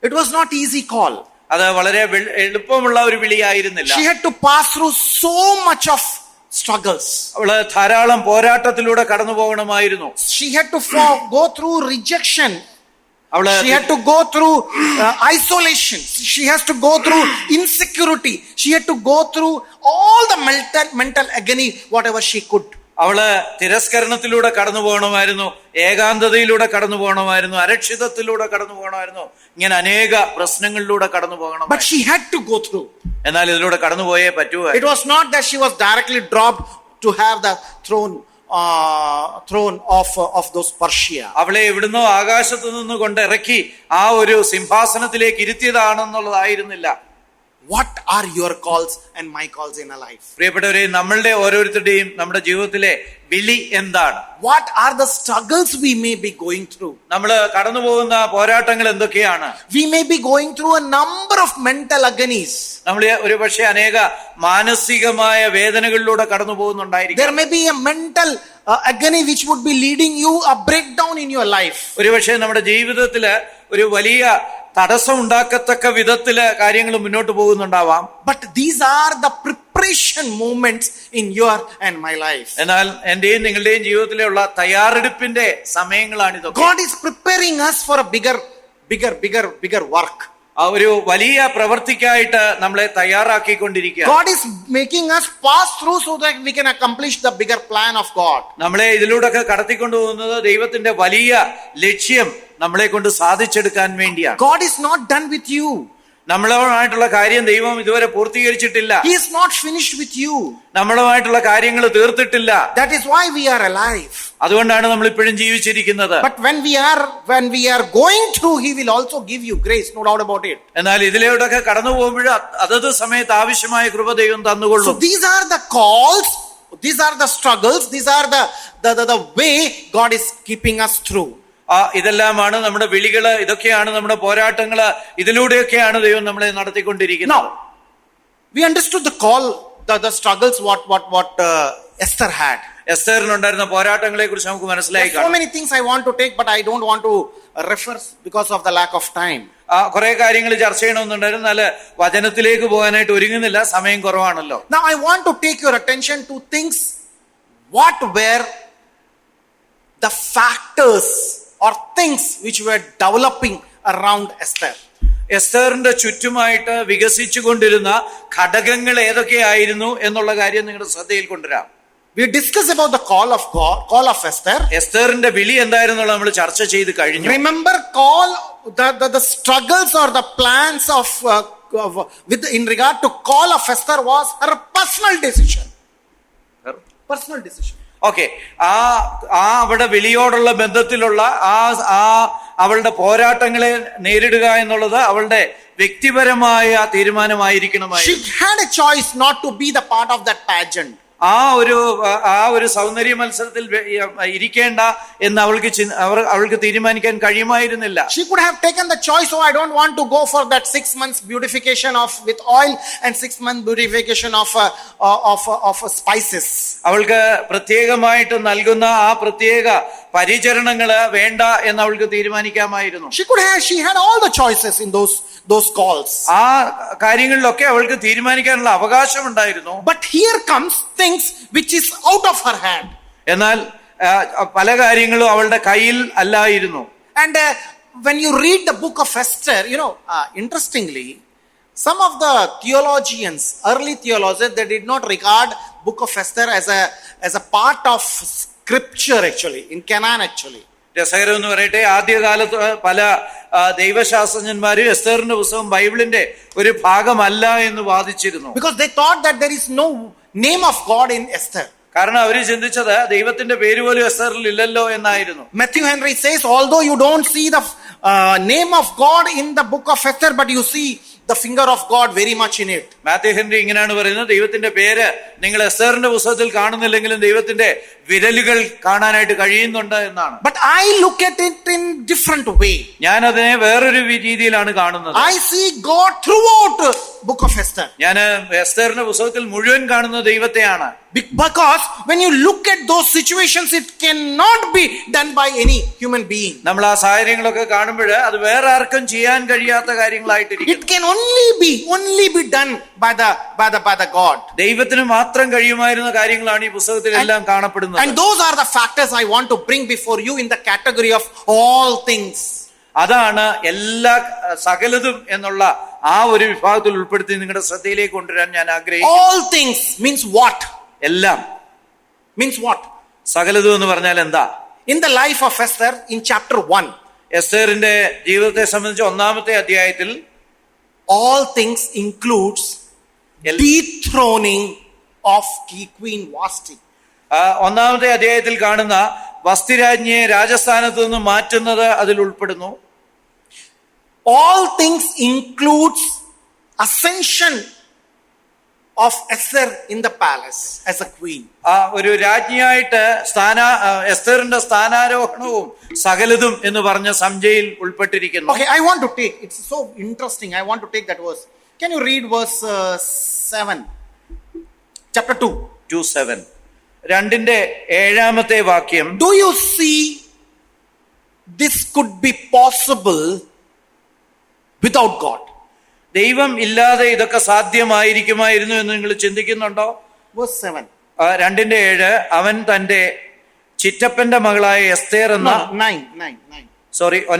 It was not easy call. അത് വളരെ എളുപ്പമുള്ള ഒരു വിളിയായിരുന്നില്ല. She had to pass through so much of struggles. അവള് ധാരാളം പോരാട്ടത്തിലൂടെ കടന്നു പോകണമായിരുന്നു. She had to go through rejection. She had to go through isolation. She has to go through insecurity. She had to go through all the mental agony, whatever she could. അവള് തിരസ്കരണത്തിലൂടെ കടന്നു പോകണമായിരുന്നു, ഏകാന്തതയിലൂടെ കടന്നു പോകണമായിരുന്നു, അരക്ഷിതത്തിലൂടെ കടന്നു പോകണമായിരുന്നു. ഇങ്ങനെ അനേക പ്രശ്നങ്ങളിലൂടെ കടന്നു പോകണം. But she had to go through. എന്നാൽ ഇതിലൂടെ കടന്നുപോയേ പറ്റൂ. It was not that she was directly dropped to have the throne of those Persia. അവളെ എവിടുന്നോ ആകാശത്തു നിന്ന് കൊണ്ട് ഇറക്കി ആ ഒരു സിംഹാസനത്തിലേക്ക് ഇരുത്തിയതാണെന്നുള്ളതായിരുന്നില്ല. What are your calls and my calls in a life? പ്രിയപ്പെട്ടവരെ, നമ്മളുടെ ഓരോരുത്തരുടെയും നമ്മുടെ ജീവിതത്തിലെ വിളി എന്താണ്? What are the struggles we may be going through? നമ്മൾ കടന്നു പോകുന്ന പോരാട്ടങ്ങൾ എന്തൊക്കെയാണ്? We may be going through a number of mental agonies. നമ്മൾ ഒരു പക്ഷേ അനേക മാനസികമായ വേദനകളിലൂടെ കടന്നു പോകുന്നുണ്ടായിരിക്കും. There may be a mental agony which would be leading you a breakdown in your life. ഒരു പക്ഷേ നമ്മുടെ ജീവിതത്തില് ഒരു വലിയ തടസ്സം ഉണ്ടാക്കത്തക്ക വിധത്തില് കാര്യങ്ങൾ മുന്നോട്ട് പോകുന്നുണ്ടാവാം. But these are the preparation moments in your and my life. എന്നാൽ എന്റെയും നിങ്ങളുടെയും ജീവിതത്തിലുള്ള തയ്യാറെടുപ്പിന്റെ സമയങ്ങളാണ് ഇതൊക്കെ. God is preparing us for a bigger work. ആ ഒരു വലിയ പ്രവൃത്തിക്കായിട്ട് നമ്മളെ തയ്യാറാക്കിക്കൊണ്ടിരിക്കുക. God is making us pass through so that we can accomplish the bigger plan of God. നമ്മളെ ഇതിലൂടെയൊക്കെ കടത്തിക്കൊണ്ടുപോകുന്നത് ദൈവത്തിന്റെ വലിയ ലക്ഷ്യം നമ്മളെ കൊണ്ട് സാധിച്ചെടുക്കാൻ വേണ്ടിയാണ്. God is not done with you. നമ്മളുമായിട്ടുള്ള കാര്യം ദൈവം ഇതുവരെ പൂർത്തീകരിച്ചിട്ടില്ല. He is not finished with you. നമ്മളുമായിട്ടുള്ള കാര്യങ്ങൾ തീർത്തിട്ടില്ല. That is why we are alive. അതുകൊണ്ടാണ് നമ്മൾ ഇപ്പോഴും ജീവിച്ചിരിക്കുന്നത്. But when we are going through, He will also give you grace, no doubt about it. എന്നാൽ ഇതിലൂടെയൊക്കെ കടന്നു പോകുമ്പോൾ അതത് സമയത്ത് ആവശ്യമായ കൃപ ദൈവം തന്നുകൊള്ളും. So these are the calls, these are the struggles, these are the way God is keeping us through. ഇതെല്ലാമാണ് നമ്മുടെ വിളികള്, ഇതൊക്കെയാണ് നമ്മുടെ പോരാട്ടങ്ങള്, ഇതിലൂടെയൊക്കെയാണ് ദൈവം നമ്മളെ നടത്തിക്കൊണ്ടിരിക്കുന്നത്. Now, we understood the call, the struggles what Esther had. എസ്തേറിനുണ്ടായിരുന്ന പോരാട്ടങ്ങളെ കുറിച്ച് നമുക്ക് മനസ്സിലായി. So many things I want to take, but I don't want to refer because of the lack of time. കുറെ കാര്യങ്ങൾ ചർച്ച ചെയ്യണമെന്നുണ്ടായിരുന്നു, എന്നാൽ വചനത്തിലേക്ക് പോകാനായിട്ട് ഒരുങ്ങുന്നില്ല, സമയം കുറവാണല്ലോ. Now I want to take your attention to things, what were the factors or things which were developing around Esther. എസ്തേറിന്റെ ചുറ്റുമായിട്ട് വികസിച്ചു കൊണ്ടിരുന്ന ഘടകങ്ങൾ ഏതൊക്കെയായിരുന്നു എന്നുള്ള കാര്യം നിങ്ങളുടെ ശ്രദ്ധയിൽ കൊണ്ടുവരാം. We discussed about the call of Esther. എസ്തേറിന്റെ വിളി എന്തായിരുന്നുള്ള നമ്മൾ ചർച്ച ചെയ്ത് കഴിഞ്ഞു. Remember the struggles or the plans of in regard to call of Esther was her personal decision. Personal decision. Okay, അവിടെ വിളിയോടുള്ള ബന്ധത്തിലുള്ള അവളുടെ പോരാട്ടങ്ങളെ നേരിടുക എന്നുള്ളത് അവളുടെ വ്യക്തിപരമായ തീരുമാനമായിരിക്കണമായിരുന്നു. She had a choice not to be the part of that pageant. ആ ഒരു സൗന്ദര്യ മത്സരത്തിൽ ഇരിക്കേണ്ട എന്ന് അവൾക്ക് തീരുമാനിക്കാൻ കഴിയുമായിരുന്നില്ല. She could have taken the choice, I don't want to go for that 6 months beautification with oil and 6 month beautification of spices. അവൾക്ക് പ്രത്യേകമായിട്ട് നൽകുന്ന ആ പ്രത്യേക പരിചരണങ്ങള് വേണ്ട എന്ന് അവൾക്ക് തീരുമാനിക്കാമായിരുന്നു. She had all the choices in those calls. ആ കാര്യങ്ങളിലൊക്കെ അവൾക്ക് തീരുമാനിക്കാനുള്ള അവകാശമുണ്ടായിരുന്നു. But here comes things which is out of her hand. എന്നാൽ പല കാര്യങ്ങളും അവളുടെ കയ്യിൽ അല്ലായിരുന്നു. And when you read the book of Esther, interestingly, some of the theologians, early theologians, they did not regard book of Esther as a part of scripture actually, in Canaan actually. രസകരം എന്ന് പറയട്ടെ, ആദ്യകാലത്ത് പല ദൈവശാസ്ത്രജ്ഞന്മാരും എസ്തേറിന്റെ പുസ്തകം ബൈബിളിന്റെ ഒരു ഭാഗമല്ല എന്ന് വാദിച്ചിരുന്നു. Because they thought that there is no name of God in Esther. കാരണം അവര് ചിന്തിച്ചത് ദൈവത്തിന്റെ പേര് പോലും എസ്തേറിൽ ഇല്ലല്ലോ എന്നായിരുന്നു. Matthew Henry says, although you don't see the name of God in the book of Esther, but you see the finger of God very much in it. Mathew Henry ഇങ്ങനെയാണ് പറയുന്നത്, ദൈവത്തിന്റെ പേര് നിങ്ങൾ എസ്തേറിന്റെ പുസ്തകത്തിൽ കാണുന്നില്ലെങ്കിലും ദൈവത്തിന്റെ വിരലുകൾ കാണാനായിട്ട് കഴിയുന്നുണ്ട് എന്നാണ്. But I look at it in different way. ഞാൻ അതിനെ വേറൊരു രീതിയിലാണ് കാണുന്നത്. I see God throughout book of Esther. ഞാൻ എസ്തേറിന്റെ പുസ്തകത്തിൽ മുഴുവൻ കാണുന്ന ദൈവത്തെയാണ്. Because when you look at those situations, it cannot be done by any human being. നമ്മൾ ആ സാഹചര്യങ്ങളൊക്കെ കാണുമ്പോൾ അത് വേറെ ആർക്കും ചെയ്യാൻ കഴിയാത്ത കാര്യങ്ങളായിട്ടിരിക്കും. It can only be done by the God. ദൈവത്തിന് മാത്രം കഴിയുമായിരുന്ന കാര്യങ്ങളാണ് ഈ പുസ്തകത്തിലെല്ലാം കാണപ്പെടുന്നത്. And those are the factors I want to bring before you in the category of all things. അതാണ് എല്ലാ സകലതും എന്നുള്ള ആ ഒരു വിഭാഗത്തിൽ ഉൾപ്പെടുത്തി നിങ്ങളുടെ ശ്രദ്ധയിലേക്ക് കൊണ്ടുവരാൻ ഞാൻ ആഗ്രഹിക്കുന്നു. All things means what? എല്ലാം means what? സകലതും എന്ന് പറഞ്ഞാൽ എന്താ? In the life of Esther in chapter 1, എസ്തേറിന്റെ ജീവിതത്തെ സംബന്ധിച്ച് 1-ാമത്തെ അധ്യായത്തിൽ all things includes dethroning of Queen Vashti. 1-ാമത്തെ അധ്യായത്തിൽ കാണുന്ന വസ്തിരാജ്ഞിയെ രാജസ്ഥാനത്ത് നിന്ന് മാറ്റുന്നത് അതിൽ ഉൾപ്പെടുന്നു. All things includes ascension of Esther in the palace as a queen. ഒരു രാജ്ഞിയായിട്ട് എസ്തേറിന്റെ സ്ഥാനാരോഹണവും സകലതും എന്ന് പറഞ്ഞ സംജയിൽ ഉൾപ്പെട്ടിരിക്കുന്നു. Okay, I want to take, it's so interesting, I want to take that verse. Can you read verse 7? Chapter 2:7. 2-ന്റെ 7-ാമത്തെ വാക്യം. Do you see this could be possible without God? ദൈവം ഇല്ലാതെ ഇതൊക്കെ സാധ്യമായിരിക്കുമായിരുന്നു എന്ന് നിങ്ങൾ ചിന്തിക്കുന്നുണ്ടോ? Verse 7. 2-ന്റെ 7, അവൻ തന്റെ ചിറ്റപ്പന്റെ മകളായ എസ്തേർ എന്ന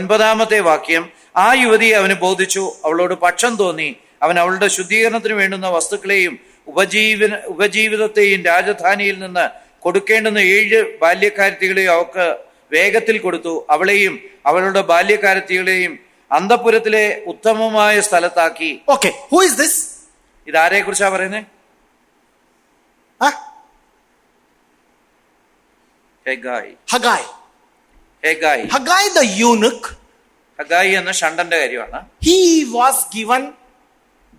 9-ാമത്തെ വാക്യം, ആ യുവതിയെ അവന് ബോധിച്ചു, അവളോട് പക്ഷം തോന്നി. അവൻ അവളുടെ ശുദ്ധീകരണത്തിന് വേണ്ടുന്ന വസ്തുക്കളെയും ഉപജീവിതത്തെയും രാജധാനിയിൽ നിന്ന് കൊടുക്കേണ്ടുന്ന 7 ബാല്യക്കാരത്തികളെയും അവൾക്ക് വേഗത്തിൽ കൊടുത്തു. അവളെയും അവളുടെ ബാല്യക്കാരത്തികളെയും അന്തപുരത്തിലെ ഉത്തമമായ സ്ഥലത്താക്കി. Okay, who is this? ഇതാരെ കുറിച്ചാ പറയുന്നത്? Haggai the eunuch. ഹഗായി എന്ന ഷണ്ടന്റെ കാര്യമാണ്. He was given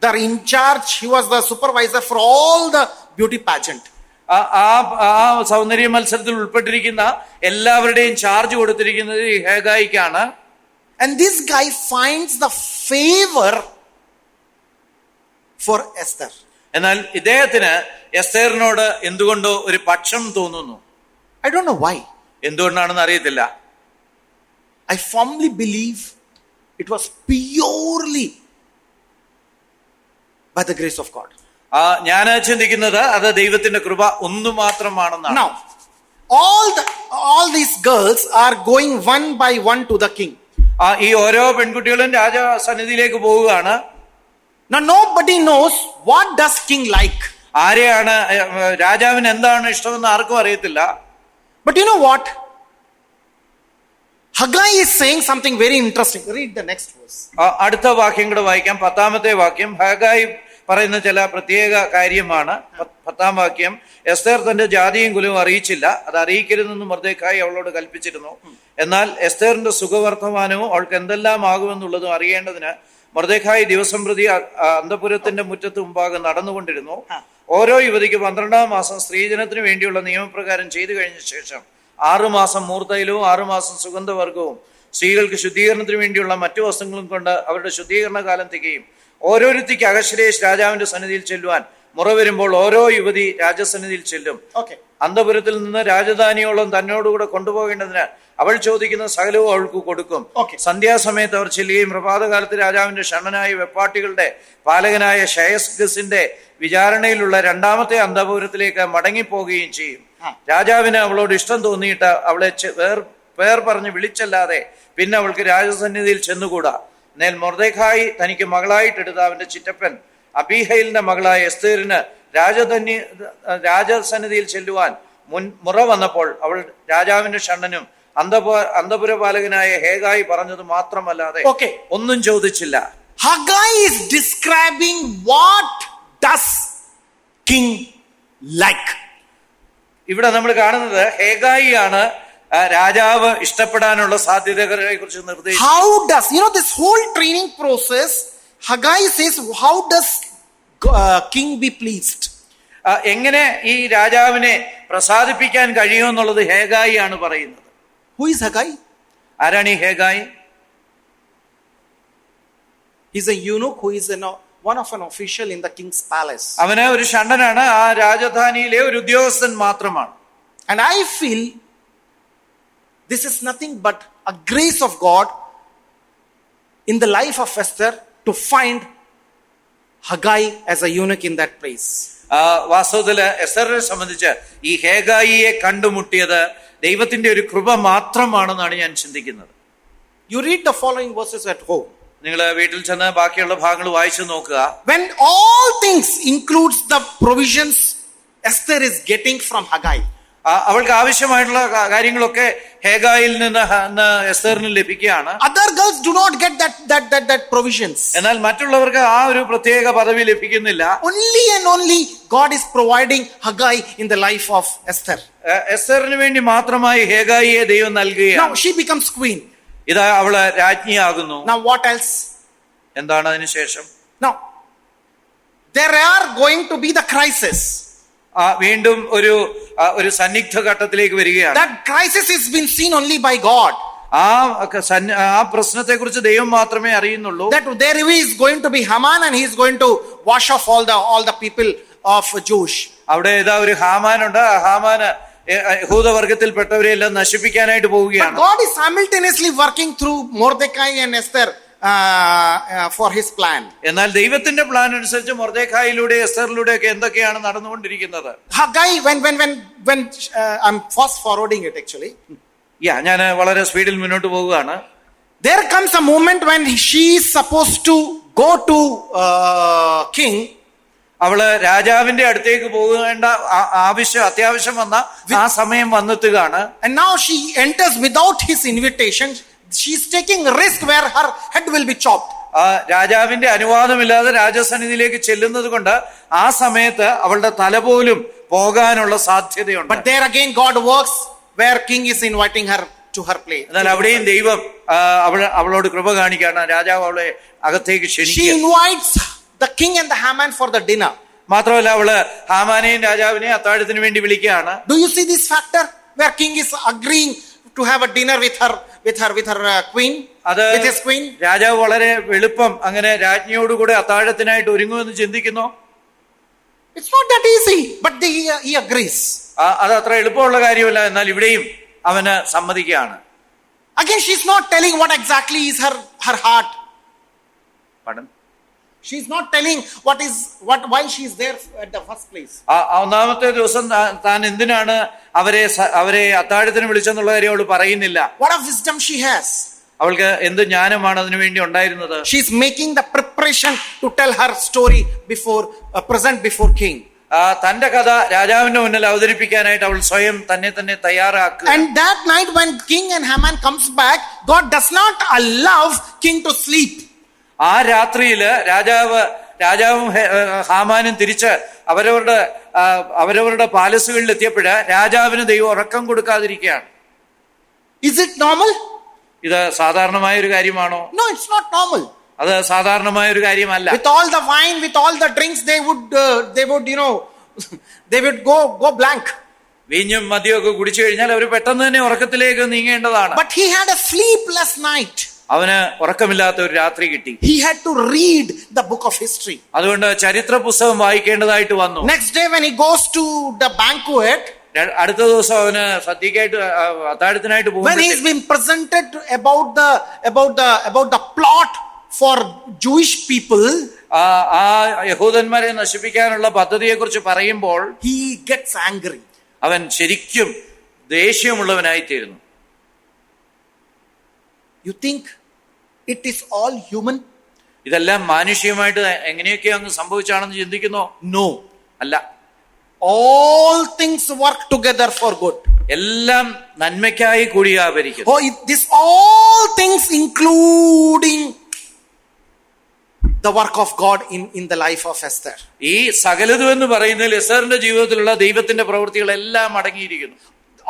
the in charge, he was the supervisor for all the beauty pageant. ആ സൗന്ദര്യ മത്സരത്തിൽ ഉൾപ്പെട്ടിരിക്കുന്ന എല്ലാവരുടെയും ചാർജ് കൊടുത്തിരിക്കുന്നത് ഈ ഹഗായിക്കാണ്. And this guy finds the favor for Esther. എന്നാൽ ഇദ്ദേഹത്തിന് എസ്തേറിനോട് എന്തുകൊണ്ടോ ഒരു പക്ഷം തോന്നുന്നു. I don't know why. എന്തുകൊണ്ടാണെന്ന് അറിയത്തില്ല. I firmly believe it was purely by the grace of God. ഞാൻ ചിന്തിക്കുന്നത് അത് ദൈവത്തിന്റെ കൃപ ഒന്നു മാത്രമാണെന്നാണ്. Now, all these girls are going one by one to the king. ഈ ഓരോ പെൺകുട്ടികളും രാജസന്നിധിയിലേക്ക് പോവുകയാണ്. Now nobody knows what does king like. ആരെയാണ് രാജാവിന് എന്താണ് ഇഷ്ടമെന്ന് ആർക്കും അറിയത്തില്ല. But you know what? Haggai is saying something very interesting. Read the next verse. അടുത്ത വാക്യം കൂടെ വായിക്കാം. 10ാമത്തെ വാക്യം ഹഗായി പറയുന്ന ചില പ്രത്യേക കാര്യമാണ്. 10ാം വാക്യം, എസ്തേർ തന്റെ ജാതിയും കുലവും അറിയിച്ചില്ല, അത് അറിയിക്കരുതെന്ന് മൊർദെഖായി അവളോട് കൽപ്പിച്ചിരുന്നു. എന്നാൽ എസ്തേറിന്റെ സുഖവർത്തമാനവും അവൾക്ക് എന്തെല്ലാം ആകുമെന്നുള്ളതും അറിയേണ്ടതിന് മൊർദെഖായി ദിവസം പ്രതി അന്തപുരത്തിന്റെ മുറ്റത്ത് മുമ്പാകെ നടന്നുകൊണ്ടിരുന്നു. ഓരോ യുവതിക്ക് 12ാം മാസം സ്ത്രീജനത്തിന് വേണ്ടിയുള്ള നിയമപ്രകാരം ചെയ്തു കഴിഞ്ഞ ശേഷം 6 മാസം മൂർത്തൈലവും 6 മാസം സുഗന്ധവർഗവും സ്ത്രീകൾക്ക് ശുദ്ധീകരണത്തിന് വേണ്ടിയുള്ള മറ്റു വസ്തുക്കളും കൊണ്ട് അവരുടെ ശുദ്ധീകരണ കാലം തികയും. ഓരോരുത്തിക്ക് അഹശ്വേരോശ് രാജാവിന്റെ സന്നിധിയിൽ ചെല്ലുവാൻ മുറ വരുമ്പോൾ ഓരോ യുവതി രാജസന്നിധിയിൽ ചെല്ലും. അന്തപുരത്തിൽ നിന്ന് രാജധാനിയോളം തന്നോടുകൂടെ കൊണ്ടുപോകേണ്ടതിന് അവൾ ചോദിക്കുന്ന സകലവും അവൾക്ക് കൊടുക്കും. സന്ധ്യാസമയത്ത് അവർ ചെല്ലുകയും പ്രഭാതകാലത്ത് രാജാവിന്റെ ഷണ്ണനായ വെപ്പാട്ടികളുടെ പാലകനായ ഷയസ്ഗസിന്റെ വിചാരണയിലുള്ള 2ാമത്തെ അന്തപുരത്തിലേക്ക് മടങ്ങിപ്പോകുകയും ചെയ്യും. രാജാവിന് അവളോട് ഇഷ്ടം തോന്നിയിട്ട് അവളെ പേർ പറഞ്ഞ് വിളിച്ചല്ലാതെ പിന്നെ അവൾക്ക് രാജസന്നിധിയിൽ ചെന്നുകൂടാ. എന്നാൽ മൊർദെഖായി തനിക്ക് മകളായിട്ടെടുത്ത അവന്റെ ചിറ്റപ്പൻ അബീഹയിലിന്റെ മകളായ എസ്തേറിന് രാജസന്നിധിയിൽ ചെല്ലുവാൻ മുറ വന്നപ്പോൾ അവൾ രാജാവിന്റെ ഷണ്ണനും അന്തപുരപാലകനായ ഹേഗായി പറഞ്ഞത് മാത്രമല്ലാതെ ഒന്നും ചോദിച്ചില്ല. Haggai is describing what does king like. ഇവിടെ നമ്മൾ കാണുന്നത് ഹേഗായി ആണ് രാജാവ് ഇഷ്ടപ്പെടാനുള്ള സാധ്യതകളെ കുറിച്ച് നിർദ്ദേശിച്ചു. How does, this whole training process, Haggai says, how does king be pleased? എങ്ങനെ ഈ രാജാവിനെ പ്രസാദിപ്പിക്കാൻ കഴിയുമെന്നുള്ളത് ഹേഗായി ആണ് പറയുന്നത്. Who is Haggai? ആരാണ് ഈ Hegai? He's a eunuch who is one of an official in the king's palace. അവന് ഒരു ഷണ്ഡനാണ്, ആ രാജധാനിയിലെ ഒരു ഉദ്യോഗസ്ഥൻ മാത്രമാണ്. And I feel this is nothing but a grace of God in the life of Esther to find Haggai as a eunuch in that place. വാസ്തവത്തില് എസ്തറിനെ സംബന്ധിച്ച് ഈ ഹേഗായിയെ കണ്ടുമുട്ടിയത് ദൈവത്തിന്റെ ഒരു കൃപ മാത്രമാണെന്നാണ് ഞാൻ ചിന്തിക്കുന്നത്. You read the following verses at home. നിങ്ങൾ വീട്ടിൽ ചെന്ന് ബാക്കിയുള്ള ഭാഗങ്ങൾ വായിച്ചു നോക്കുക. When all things includes the provisions Esther is getting from Haggai. അവൾക്ക് ആവശ്യമായിട്ടുള്ള കാര്യങ്ങളൊക്കെ ഹേഗായിൽ നിന്ന് എസ്തറിന് ലഭിക്കുകയാണ്. Other girls do not get that provisions. എന്നാൽ മറ്റുള്ളവർക്ക് ആ ഒരു പ്രത്യേക പദവി ലഭിക്കുന്നില്ല. Only and only God is providing Haggai in the life of Esther. എസ്തറിന് വേണ്ടി മാത്രമായി ഹേഗായിയെ ദൈവം നൽകുകയാണ്. Now she becomes queen. ഇതാ അവള് രാജ്ഞിയാകുന്നു. Now what else? എന്താണ് അതിനുശേഷം? Now there are going to be the crisis. വീണ്ടും ഒരു സന്നിഗ്ധ ഘട്ടത്തിലേക്ക് വരികയാണ്. That crisis is been seen only by God. ആ പ്രശ്നത്തെ കുറിച്ച് ദൈവം മാത്രമേ അറിയുന്നുള്ളൂ. That there is going to be Haman and he is going to wash off all the people of Jewish. അവിടെ ഇതാ ഒരു ഹാമാനുണ്ട്. ഹാമാന് യഹൂദവർഗത്തിൽപ്പെട്ടവരെല്ലാം നശിപ്പിക്കാനായിട്ട് പോവുകയാണ്. But God is simultaneously working through Mordecai and Esther for his plan. എന്നാൽ ദൈവത്തിന്റെ പ്ലാൻ അനുസരിച്ച് മൊർദെഖായിലൂടെ എസ്തറിലൂടെ ഒക്കെ എന്തൊക്കെയാണ് നടന്നുകൊണ്ടിരിക്കുന്നത്? Haggai, when I'm fast forwarding it actually. ഞാൻ വളരെ സ്പീഡിൽ മുന്നോട്ട് പോവുകയാണ്. There comes a moment when she is supposed to go to king. അവള് രാജാവിന്റെ അടുത്തേക്ക് പോകേണ്ട അത്യാവശ്യം വന്ന ആ സമയം വന്നെത്തുകയാണ്. And now she enters without his invitation. She is taking risk where her head will be chopped. രാജാവിന്റെ അനുവാദമില്ലാതെ രാജസന്നിധിയിലേക്ക് ചെല്ലുന്നത് കൊണ്ട് ആ സമയത്ത് അവളുടെ തല പോലും പോകാനുള്ള സാധ്യതയുണ്ട്. But there again God works where king is inviting her to her place. എന്നാൽ അവിടെയും ദൈവം അവളോട് കൃപ കാണിക്കുകയാണ്. രാജാവ് അവളെ അകത്തേക്ക് ക്ഷണിക്കുക. She invites the king and the Haman for the dinner. മാത്രമല്ല അവള് ഹാമാനെയും രാജാവിനെയും അത്താഴത്തിന് വേണ്ടി വിളിക്കുകയാണ്. Do you see this factor where king is agreeing to have a dinner with her queen, with his queen? രാജാവ് വളരെ എളുപ്പം അങ്ങനെ രാജ്ഞിയോടുകൂടെ അത്താഴത്തിനായിട്ട് ഒരുങ്ങുമെന്ന് ചിന്തിക്കുന്നു. It's not that easy, but he agrees. അത് അത്ര എളുപ്പമുള്ള കാര്യമല്ല. എന്നാൽ ഇവിടെയും അവന് സമ്മതിക്കുകയാണ്. Again she is not telling what exactly is her heart. Pardon? She is not telling why she is there at the first place. ഒന്നാമത്തെ ദിവസം താൻ എന്തിനാണ് അവരെ അത്താഴത്തിന് വിളിച്ചെന്നുള്ള കാര്യം അവൾ പറയുന്നില്ല. What a wisdom she has. അവൾക്ക് എന്ത് ജ്ഞാനമാണ് അതിനു വേണ്ടി ഉണ്ടായിരുന്നത്. She is making the preparation to tell her story present before king. തന്റെ കഥ രാജാവിന്റെ മുന്നിൽ അവതരിപ്പിക്കാനായിട്ട് അവൾ സ്വയം തന്നെ തയ്യാറാക്കുക. And that night when King and Haman comes back, God does not allow king to sleep. ആ രാത്രിയില് രാജാവും ഹാമാനും തിരിച്ച് അവരവരുടെ പാലസുകളിൽ എത്തിയപ്പോഴ് രാജാവിന് ദൈവം ഉറക്കം കൊടുക്കാതിരിക്കുകയാണ്. Is it normal? ഇത് സാധാരണമായ ഒരു കാര്യമാണോ? No, it's not normal. അത് സാധാരണമായ ഒരു കാര്യമല്ല. With all the wine, with all the drinks, they would they would go blank. വീഞ്ഞും മദ്യമൊക്കെ കുടിച്ചു കഴിഞ്ഞാൽ അവർ പെട്ടെന്ന് തന്നെ ഉറക്കത്തിലേക്ക് നീങ്ങേണ്ടതാണ്. But he had a sleepless night. അവന് ഉറക്കമില്ലാത്ത ഒരു രാത്രി കിട്ടി. He had to read the book of history. അതുകൊണ്ട് ചരിത്ര പുസ്തകം വായിക്കേണ്ടതായിട്ട് വന്നു. Next day when he goes to the banquet, അടുത്ത ദിവസം അവന് സദ്യക്കായിട്ട് അത്താഴത്തിനായിട്ട് പോകും. when he's been presented about the plot for Jewish people, ആ യഹൂദന്മാരെ നശിപ്പിക്കാനുള്ള പദ്ധതിയെ കുറിച്ച് പറയുമ്പോൾ he gets angry. അവൻ ശരിക്കും ദേഷ്യമുള്ളവനായിത്തീരുന്നു. You think it is all human? ഇതെല്ലാം മാനുഷികമായിട്ട് എങ്ങനെയൊക്കെ അങ്ങ് സംഭവിച്ചാണെന്ന് ചിന്തിക്കുന്നോ? No. അല്ല. All things work together for good. എല്ലാം നന്മയ്ക്കായി കൂടി വ്യാപരിക്കുന്നു. Oh, this all things including the work of God in the life of Esther. ഈ സകലതും എന്ന് പറയുന്നതിൽ എസ്തറിന്റെ ജീവിതത്തിലുള്ള ദൈവത്തിന്റെ പ്രവൃത്തികളെല്ലാം അടങ്ങിയിരിക്കുന്നു.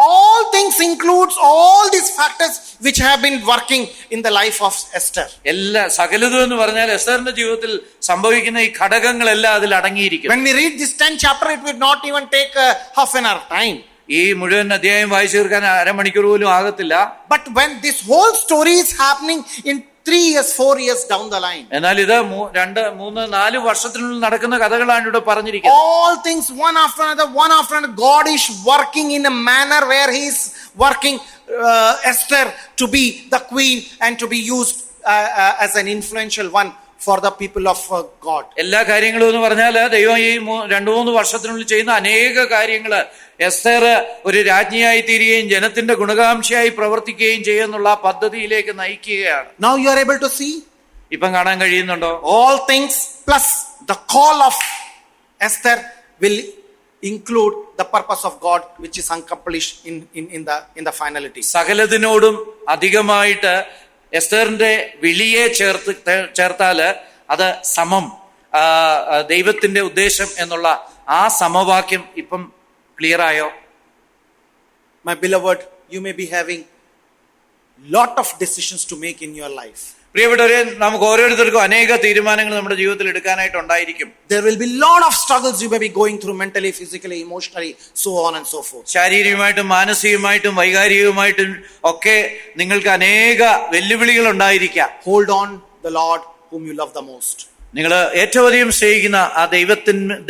All things includes all these factors which have been working in the life of Esther. എല്ലാ സകലതും എന്ന് പറഞ്ഞാൽ എസ്തറിന്റെ ജീവിതത്തിൽ സംഭവിക്കുന്ന ഈ ഘടകങ്ങളെല്ലാം അതിൽ അടങ്ങിയിരിക്കുന്നു. When we read this 10th chapter, it will not even take half an hour time. ഈ മുഴുവൻ അധ്യായം വായിച്ചു തീർക്കാൻ അരമണിക്കൂർ പോലും ആകത്തില്ല. But when this whole story is happening in 3 years, 4 years down the line, എന്നാൽ ഇത് 2, 3, 4 വർഷത്തിനുള്ളിൽ നടക്കുന്ന കഥകളാണ് ഇവിടെ പറഞ്ഞിരിക്കുന്നത്. all things one after another, God is working in a manner where he is working Esther to be the queen and to be used as an influential one for the people of God. എല്ലാ കാര്യങ്ങളും എന്ന് പറഞ്ഞാൽ ദൈവം ഈ 2-3 വർഷത്തിനുള്ളിൽ ചെയ്യുന്ന അനേക കാര്യങ്ങള് എസ്തർ ഒരു രാജ്ഞിയായി തീരുകയും ജനത്തിന്റെ ഗുണകാംക്ഷയായി പ്രവർത്തിക്കുകയും ചെയ്യുന്നുള്ള പദ്ധതിയിലേക്ക് നയിക്കുകയാണ്. Now you are able to see? ഇപ്പം കാണാൻ കഴിയുന്നുണ്ടോ? All things plus the call of Esther will include the purpose of God which is accomplished in the finality. സകലതിനോടും അധികമായിട്ട് എസ്തറിന്റെ വിളിയെ ചേർത്താല് അത് സമം ദൈവത്തിന്റെ ഉദ്ദേശം എന്നുള്ള ആ സമവാക്യം ഇപ്പം ക്ലിയർ ആയോ? My beloved, you may be having lot of decisions to make in your life. പ്രിയപ്പെട്ടവരെ, നമുക്ക് ഓരോരുത്തർക്കും അനേക തീരുമാനങ്ങൾ നമ്മുടെ ജീവിതത്തിൽ എടുക്കാനായിട്ടുണ്ടായിരിക്കും. There will be lot of struggles you may be going through mentally, physically, emotionally, so on and so forth. ശാരീരികമായിട്ടും മാനസികമായിട്ടും വൈകാരികമായിട്ടും ഒക്കെ നിങ്ങൾക്ക് അനേക വെല്ലുവിളികൾ ഉണ്ടായിരിക്കാം. Hold on the Lord whom you love the most. നിങ്ങൾ ഏറ്റവും അധികം സ്നേഹിക്കുന്ന ആ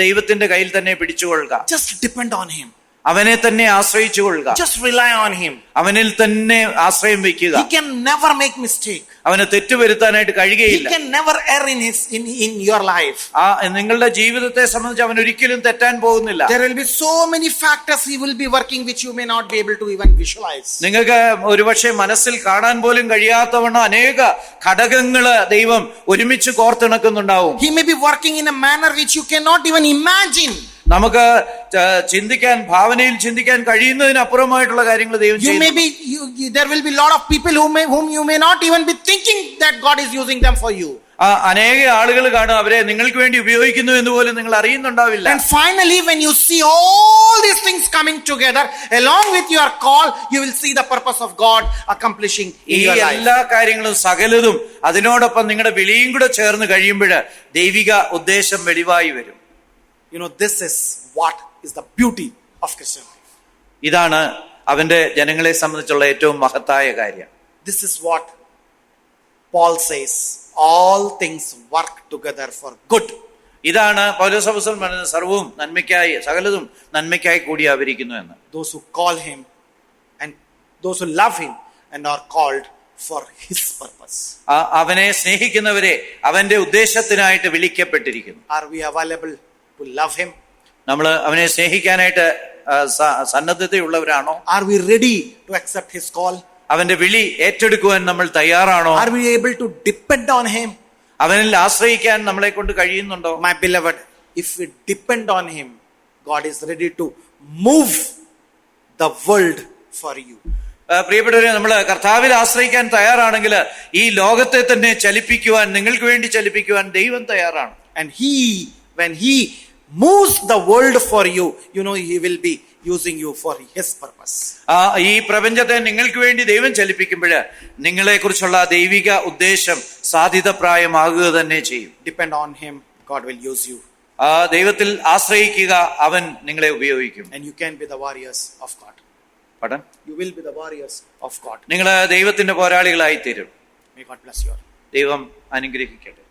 ദൈവത്തിന്റെ കയ്യിൽ തന്നെ പിടിച്ചുകൊള്ളുക. Just depend on him. അവനെ തന്നെ ആശ്രയിച്ചു കൊള്ളുക. Just rely on him. അവനിൽ തന്നെ ആശ്രയം വയ്ക്കുക. He can never make mistake. അവന് തെറ്റുവരുത്താനായിട്ട് കഴിയുകയില്ല. He can never err in your life. നിങ്ങളുടെ ജീവിതത്തെ സംബന്ധിച്ച് അവൻ ഒരിക്കലും തെറ്റാൻ പോകുന്നില്ല. There will be so many factors he will be working which you may not be able to even visualize. നിങ്ങൾക്ക് ഒരുപക്ഷെ മനസ്സിൽ കാണാൻ പോലും കഴിയാത്തവണ്ണം അനേക ഘടകങ്ങള് ദൈവം ഒരുമിച്ച് കോർത്തിണക്കുന്നുണ്ടാവും. He may be working in a manner which you cannot even imagine. നമുക്ക് ഭാവനയിൽ ചിന്തിക്കാൻ കഴിയുന്നതിനപ്പുറമായിട്ടുള്ള കാര്യങ്ങൾ ദൈവം ചെയ്യുന്നു. There will be lot of people whom you may not even be thinking that God is using them for you. അനേക ആളുകൾ കാണും, അവരെ നിങ്ങൾക്ക് വേണ്ടി ഉപയോഗിക്കുന്നു എന്ന് പോലും നിങ്ങൾ അറിയുന്നുണ്ടാവില്ല. And finally when you see all these things coming together along with your call, you will see the purpose of God accomplishing in your life. എല്ലാ കാര്യങ്ങളും സകലതും അതിനോടൊപ്പം നിങ്ങളുടെ വിളിയും കൂടെ ചേർന്ന് കഴിയുമ്പോൾ ദൈവിക ഉദ്ദേശം വെളിവായി വരും. You know, this is what is the beauty of Christian life. ഇതാണ് അവന്റെ ജനങ്ങളെ സംബന്ധിച്ചുള്ള ഏറ്റവും മഹത്തായ കാര്യം. This is what Paul says, all things work together for good. ഇതാണ് പൗലോസ് അപ്പോസ്തലൻ പറയുന്നത്, സർവ്വവും നന്മയ്ക്കായി, സകലതും നന്മയ്ക്കായി കൂടി ആവരിക്കുന്നു എന്ന്. Those who call him and those who love him and are called for his purpose. അവനെ സ്നേഹിക്കുന്നവരെ അവന്റെ ഉദ്ദേശത്തിനായിട്ട് വിളിക്കപ്പെട്ടിരിക്കുന്നു. Are we available to love him? നമ്മൾ അവനെ സ്നേഹിക്കാനായിട്ട് സന്നദ്ധതയുള്ളവരാണോ? Are we ready to accept his call? അവന്റെ വിളി ഏറ്റെടുക്കുവാൻ നമ്മൾ തയ്യാറാണോ? Are we able to depend on him? അവനിൽ ആശ്രയിക്കാൻ നമ്മളെ കൊണ്ട് കഴിയുന്നുണ്ടോ? My beloved, if we depend on him, God is ready to move the world for you. പ്രിയപ്പെട്ടവരെ, നമ്മൾ കർത്താവിൽ ആശ്രയിക്കാൻ തയ്യാറാണെങ്കിൽ ഈ ലോകത്തെ തന്നെ ചലിപ്പിക്കുവാൻ, നിങ്ങൾക്ക് വേണ്ടി ചലിപ്പിക്കുവാൻ ദൈവം തയ്യാറാണ്. And when he moves the world for you, he will be using you for his purpose. ഈ പ്രപഞ്ചത്തെ നിങ്ങൾക്ക് വേണ്ടി ദൈവം ചലിപ്പിക്കുമ്പോൾ നിങ്ങളെ കുറിച്ചുള്ള ദൈവിക ഉദ്ദേശം സാധ്യതപ്രായമാകുക തന്നെ ചെയ്യും. Depend on him, God will use you. ദൈവത്തിൽ ആശ്രയിക്കുക, അവൻ നിങ്ങളെ ഉപയോഗിക്കും. And you can be the warriors of God. Pardon? You will be the warriors of God. നിങ്ങൾ ദൈവത്തിന്റെ പോരാളികളായി തീരും. May God bless you all. ദൈവം അനുഗ്രഹിക്കട്ടെ.